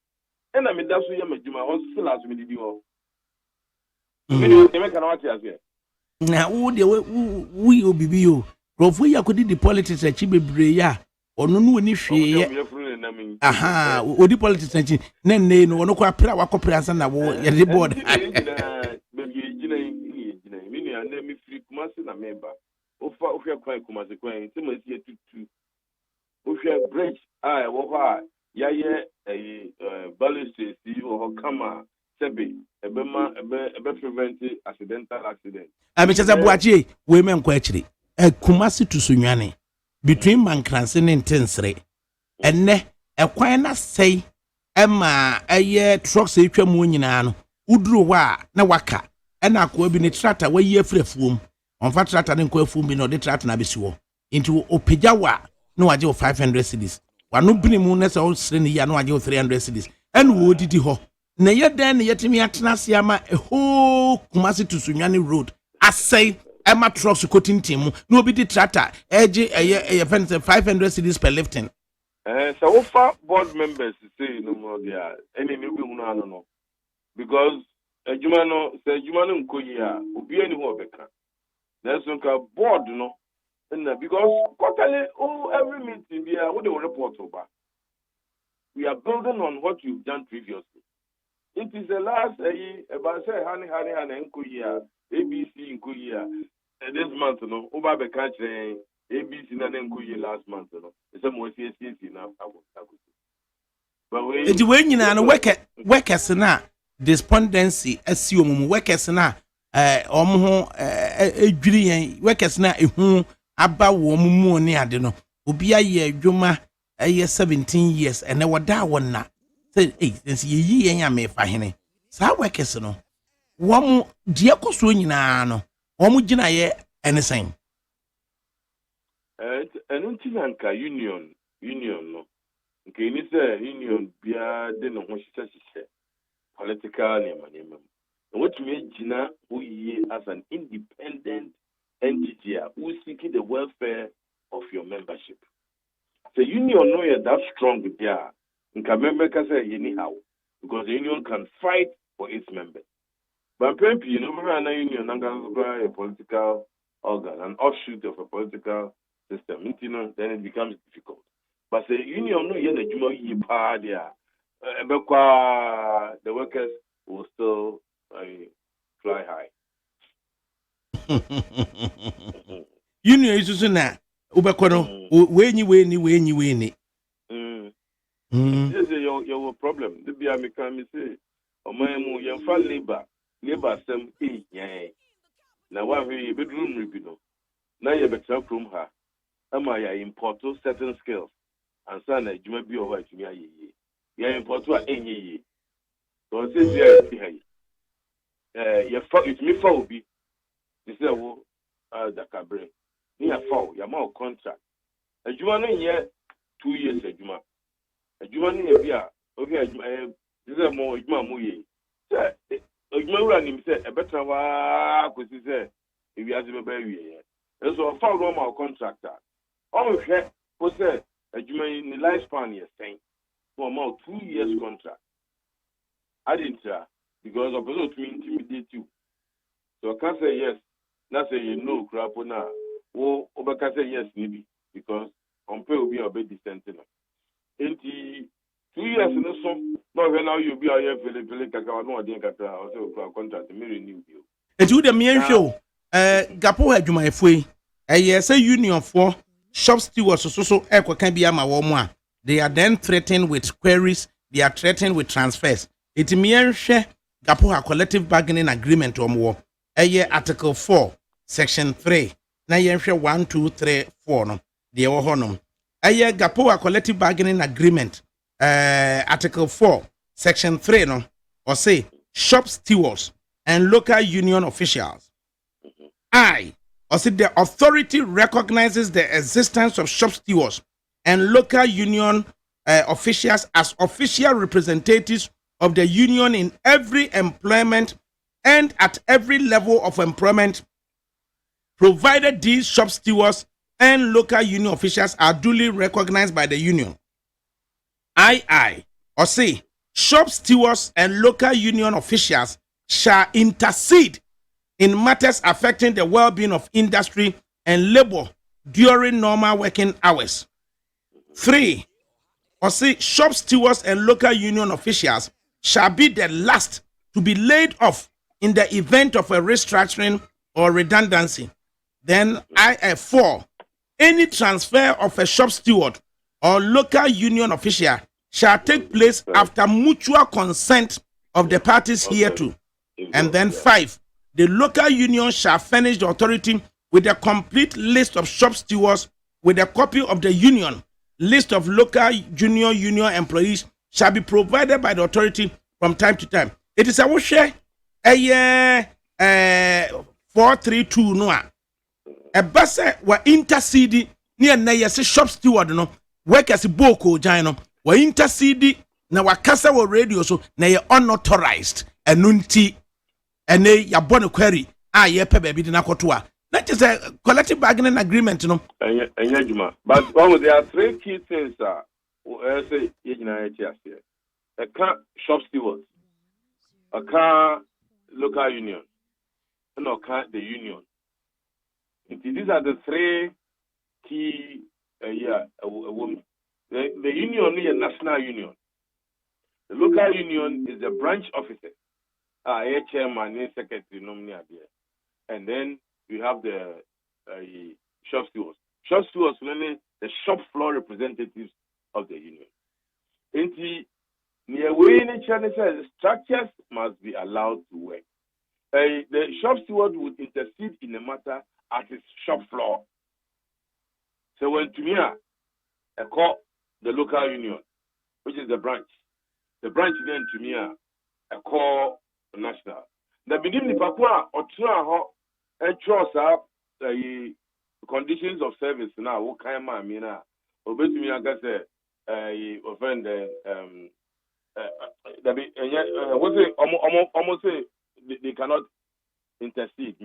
and I mean, that's what you my own still as me do. Now, we will be you. Profu could the politics at Chibebre, or no any share. Aha, or the politics at Nene, no one quite proud of copras and the board. Me free Kumasi na member. Ofia quite Kumasi Queen, Timothy to Ofia Bridge. I walk ya a balance or Kama. Sebi, prevent accidental accident. I mean, just a boachi, women quachri, a Kumasi to Sunyani, between Mancranson and Tensre, and ne, a quina say, Emma, a year trucks a munyan, Udru wa, na waka, and I could be a tratter where ye free foom, on fat tratter and quefum no de trat nabisuo, into Opijawa, no idea 500 cities. One no bring mooners all sending no idea 300 cities, and would it ho. Na yɛdan ne yɛtimi atena ama a whole Kumasi to Sunyani road asay Emma trucks kotintim no obi di tractor eje eye fence 500 cedis per lifting so far board members say no more there any no be hunu no because adwuma no say adwuma no nkoyi a obi ani ho obeka na so nka board no na because quarterly every meeting there what they report over we are building on what you've done previously. It is the last about say honey and Nkoya, ABC Nkoya. this month, no, over the country, ABC na nenkuye last month, no. It's a more CSC now. But Eti we nyina no workers na despondency asi omumu workers na omo ho edwiri yen workers na ehu aba wo omumu oni ade no obi aye adwuma 17 years ene woda wonna say since ye yen amefa hene sa workers no wo die koso nyina no wo gina ye enesen enuntinanka union no nke ni say union bia de no ho hyehyɛ political name what me gina oye as an independent entity who seek the welfare of your membership. The union no is that strong there. Nka member can say anyhow because the union can fight for its members. But maybe you know a union a political organ, an offshoot of a political system. Then it becomes difficult. But the union no is the power there. The workers will still fly high. Union is na ubekono wenyi. This is your problem. The be me say omamu yemfa labor sem yan. Na wa we bedroom ribino. Na ye betra from her. Ama ya import certain skills. And sana ejuma bi o wa tumi aye. Ya import wa enye. So say say you me for obi. This is wo Adakabre. Ni afa ya ma contract. Adwuma no nye 2 years adwuma. Adwuma no ye bia obi adwuma this is more adwuma mo ye. Say adwuma wura nim say e betra wa kosi say e wi aze be ba wi. So afa ro ma contractor. O hwe ko say adwuma ni lifespan ye sen. For about 2 years contract. I didn't because of those to intimidate you. So I can't say yes. Not say you know crap now. Oh, I can say yes, maybe because on pay will be a bit distant. In 2 years in the sum, not when now you be a year Philip Kaka, no idea Kaka, also contract, me renew you. It's with the main show. Gapo had you my free. Yes, a union for shop stewards so echo can be a ma. They are then threatened with queries, they are threatened with transfers. It means share Gapo collective bargaining agreement or more. Article 4, Section 3. Na yenhwe 1, 2, 3, 4 no. De wo honum. Gapo collective bargaining agreement. Article 4, Section 3 no. Or say shop stewards and local union officials. Or say the authority recognizes the existence of shop stewards and local union officials as official representatives of the union in every employment and at every level of employment, provided these shop stewards and local union officials are duly recognized by the union. Or say, shop stewards and local union officials shall intercede in matters affecting the well-being of industry and labor during normal working hours. 3. Or say, shop stewards and local union officials shall be the last to be laid off in the event of a restructuring or redundancy. Then 4. Any transfer of a shop steward or local union official shall take place after mutual consent of the parties hereto. And then 5. The local union shall furnish the authority with a complete list of shop stewards with a copy of the union. List of local junior union employees shall be provided by the authority from time to time. It is a share. 432 no a basa wa intercede near na yesi shop steward no workers boko jano wa intercede na wakasa wa radio so na ye unauthorized enunti ene ya bone query ye pe baby na koto a na just a collective bargaining agreement no enya juma but there are 3 key things say yina here a shop steward a local union and the union. These are the 3 key women. The union is a national union. The local union is a branch officer. Chairman, secretary, nominee there. And then we have the shop stewards. Shop stewards meaning the shop floor representatives of the union. Near way in China says structures must be allowed to work. The shop steward would intercede in the matter at his shop floor. So when to me, I call the local union, which is the branch then to me, I call the national. The beginning of Papua or Tua and trust up the conditions of service now. What kind of mina? Obey me, I guess, offend what's it? Almost say they cannot intercede.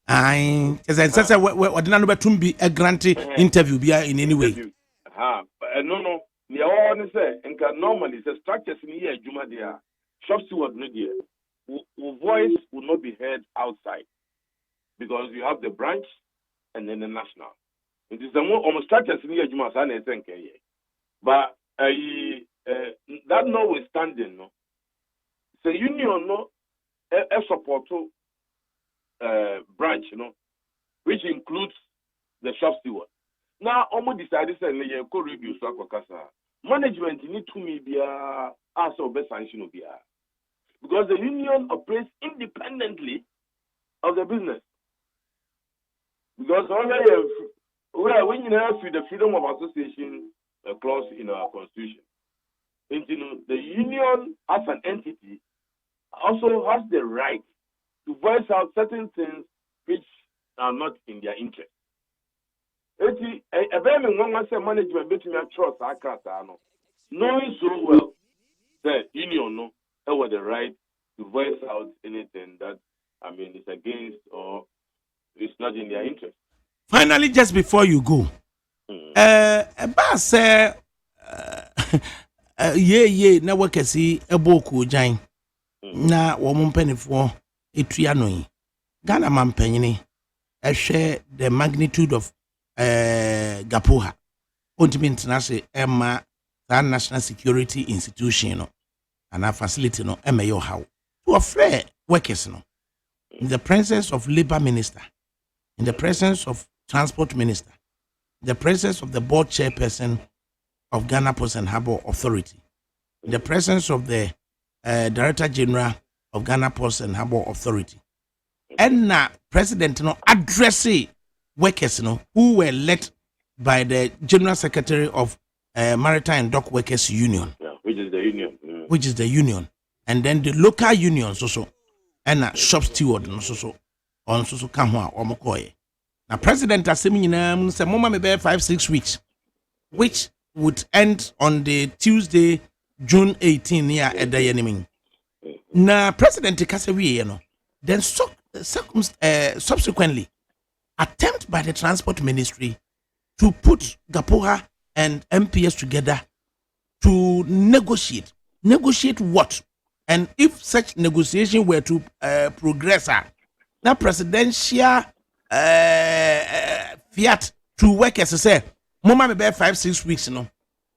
Aye, as I said, what did not be a grant interview in any way? No. The all say, and normally the structures in here, Juma, there, shop steward media, voice will not be heard outside because you have the branch and then the national. It is the more almost structures in here, Juma, but that notwithstanding, no, the union no a support branch, which includes the shop steward. Now, almost decided to review management need to be also best sanction because the union operates independently of the business. Because when you have the freedom of association clause in our constitution, the union as an entity also has the right to voice out certain things which are not in their interest. Management between trust knowing so well that union no have the right to voice out anything that is against or is not in their interest. Finally, just before you go, say na wakasi eboku jan na woman penny for etriano Ghana man penny share the magnitude of Gapoha Ultimate International Emma that national security institution and our facility no Emma yo how to afraid workers no in the presence of labor minister, in the presence of transport minister, in the presence of the board chairperson of Ghana Post and Harbour Authority, in the presence of the Director General of Ghana Post and Harbour Authority, and now President addressing workers who were led by the General Secretary of Maritime and Dock Workers Union, which is the union, and then the local unions also, and shop steward also come here. Now President Asemi say mama may 5-6 weeks, which would end on the Tuesday, June 18 near Edayenimi. Now President Kasawi, then subsequently attempt by the Transport Ministry to put Gapoha and MPS together to negotiate. Negotiate what? And if such negotiation were to progress, now presidential fiat to workers say, Mama may bear 5-6 weeks,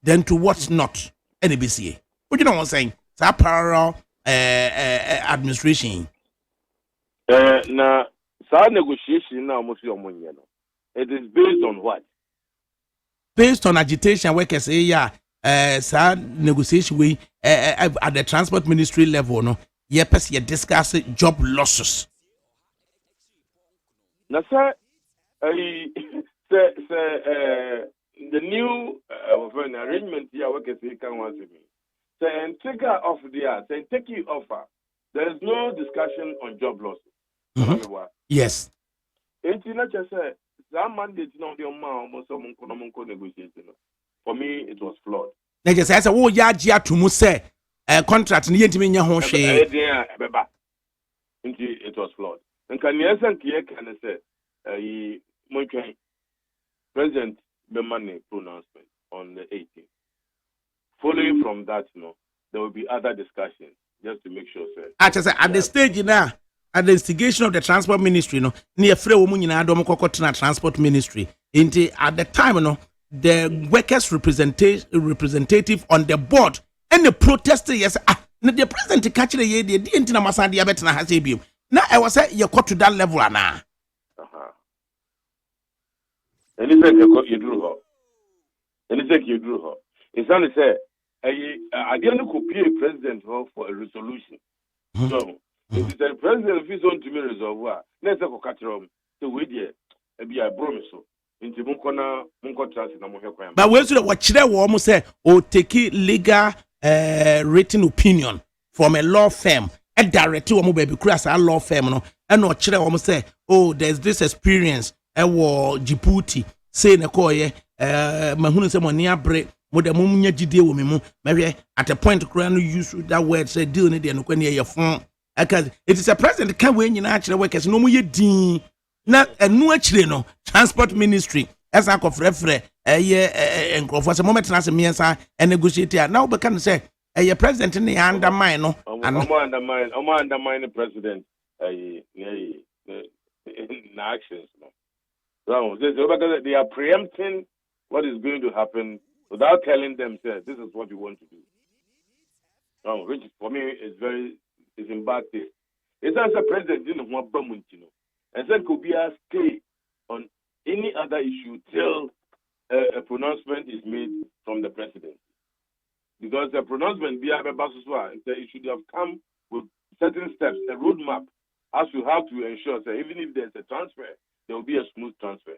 then to what not? NBCA. What you know what I'm saying? It's a parallel administration. Now, our negotiation now must be on it is based on what? Based on agitation, workers say, negotiation we at the Transport Ministry level, you discuss job losses. Now, sir, the new arrangement here, workers say, can want to me. So, and take off take you offer. There is no discussion on job losses. Mm-hmm. Yes. For me, it was flawed. Just as a ya to say contract it was flawed. And can you say President Bemane pronouncement on the 18th. Following from that, there will be other discussions just to make sure, sir. At the stage now, at the instigation of the Transport Ministry, near Transport Ministry, at the time, the workers representative on the board and the protester, yes, the president catch the didn't know Masadi Abetna has a beam. Now I was at your court to that level now. And he said you drew her. And he said you drew her. His son said, I didn't copy a president for a resolution. So if the president is on to me resolve let's go catch him to wait here. Be I promise so. Into Munkona trust in Amohekwan. But we should watch that woman say, or take legal written opinion from a law firm. A director woman baby cross a law firm no. And no chile woman say, oh, there's this experience. War Djibouti say na koye mahunu se money abre mo de mo nya gide wo me mu mehwe at a point kura no use that word say deal ne de no kwa ne ye fon because it is a president can we nyina akire workers no mo ye din na enu akire no transport ministry as a kofrefre enkrofo se moment na se miensa negotiate now be can say president ne undermine no undermine the president in actions no. So they are preempting what is going to happen without telling them, say, this is what you want to do. Which for me is in bad taste. It's as a president didn't want Bamuntino. And said could be a stay on any other issue till a pronouncement is made from the president. Because the pronouncement it should have come with certain steps, a roadmap, as you have to ensure that even if there's a transfer, there will be a smooth transfer.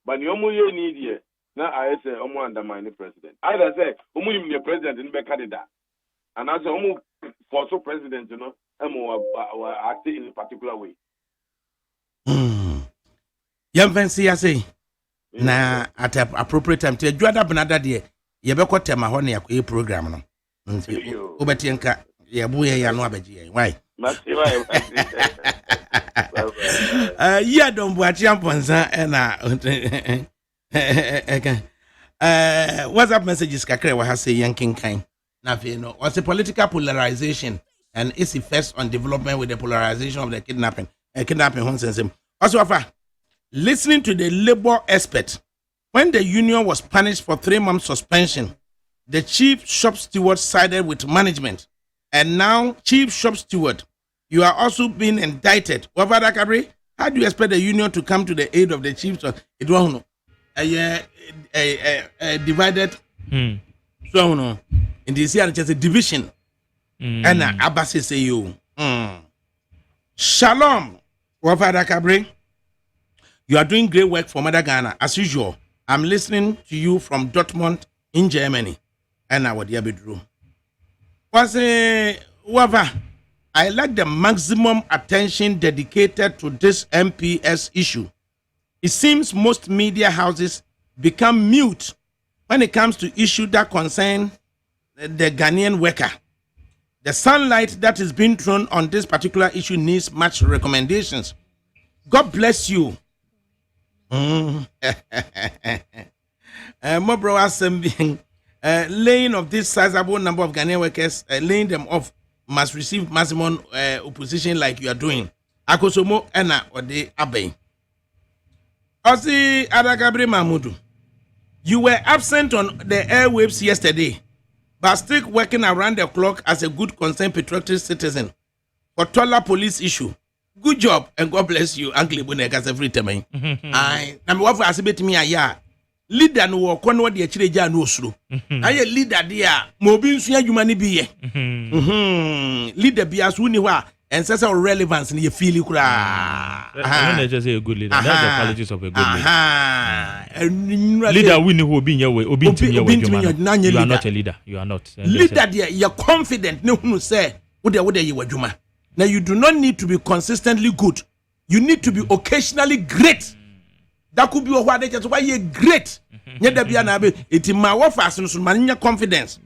But you need here. Now I say undermine the president. Either say the president in Canada. And I say for so president, you know, act in a particular way. Young fancy I say na at a appropriate time to Juada Benada dear. You better cut my honey a program no. Obetienka ya buye ya no abeji. Why? Yeah, don't watch Yamponza and WhatsApp messages kakre wa say yanking kind. Now you know what's the political polarization and its effects on development with the polarization of the kidnapping home. Also, listening to the labor expert, when the union was punished for 3 months suspension, the chief shop steward sided with management, and now chief shop steward, you are also being indicted. Adakabre, how do you expect the union to come to the aid of the chiefs? It won't divided. So no, in this year it's a division. And Abbasi say you. Shalom, Adakabre. You are doing great work for Mother Ghana as usual. I'm listening to you from Dortmund in Germany. And I would be true. I like the maximum attention dedicated to this MPS issue. It seems most media houses become mute when it comes to issues that concern the Ghanaian worker. The sunlight that is being thrown on this particular issue needs much recommendations. God bless you. Laying of this sizable number of Ghanaian workers, laying them off must receive maximum opposition like you are doing. Akosomo ena ode abe. Osi Adakabre Mahmudu, you were absent on the airwaves yesterday, but still working around the clock as a good concerned patriotic citizen for Tola police issue. Good job and God bless you, Uncle Ibunekas every time. I am what for asibet me aya. Leader no work on what the Chireja no slow. I a leader dear, Mobin Suya Humani be. Leader be as wuniwa and says our relevance in your feel cry. I just say a good leader. That's the qualities of a good leader. Leader winning who be your way, you are not a leader. You are not. Leader dear, you're confident. No one say, what you were Juma. Now, you do not need to be consistently good. You need to be occasionally great. That could be what they just why you're great. It's my warfare, so my confidence.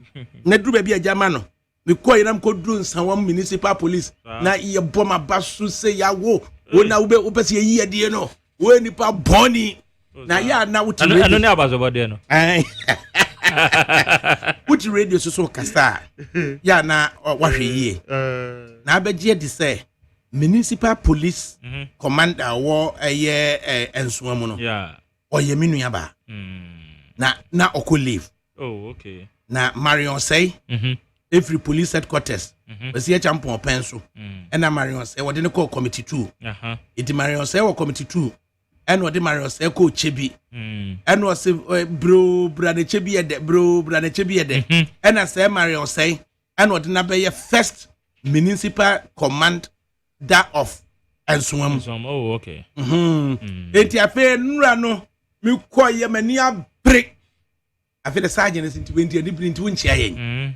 Nedru baby a Germano. We call him called Drun, some municipal police. Now, you bomb a bus to say, ya wo. When I will be open a year, dear no. When you put Bonnie. Now, yeah, now what you know about over there. Put radio so casta. Yeah, now what ye. Now, but yet say municipal police commander war a year and swamono. Yeah. Or ye minuaba. Now, Oko leave. Oh, okay. Now, Marion say, every police headquarters was here champion pencil. And now Marion say, what didn't call committee 2. It Marion say, or committee 2. ɛna ɔde Mario sɛ kɔ Chebi ɛna ɔsɛ bro brane Chebi yɛ dɛ ɛna sɛ Mario sɛ ɛna ɔde na bɛyɛ first municipal command that of Enswam. Oh, okay. Eti afe nura no mi kɔ yɛ mani abre afe the sergeant is into 20 and into nchia yɛn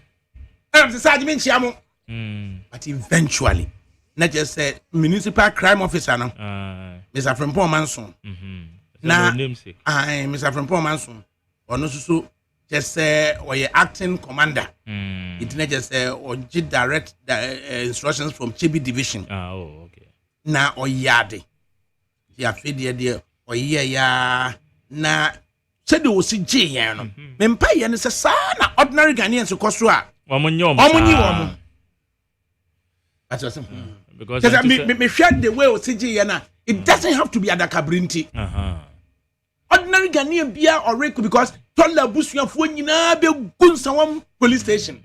ɛna the sergeant nchia mo but eventually not just say municipal crime officer no Mr. Frimpong Manson na Mr. Frimpong Manson ɔno so just say or acting commander it not just say or direct instructions from Chebi division okay na oyade ya fedie de oya na said o si je yan no me mpa ye ne se sa na ordinary Ghanaians ko so a omunyi because me share the way o si je yan na it doesn't have to be Adakabre nti ordinary Ghanaian bia or because tolla busuafo nyina be gunsawam police station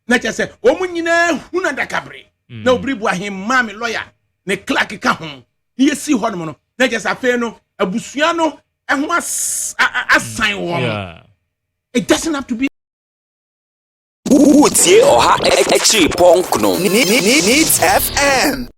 na che se omunyina hunu Adakabre na obribu ahemma me lawyer ne clerk ka ho ye si ho no no na je sa fe no abusua no ehun asan wo it doesn't have to be Utie Oha Exi Punk no Needs FM.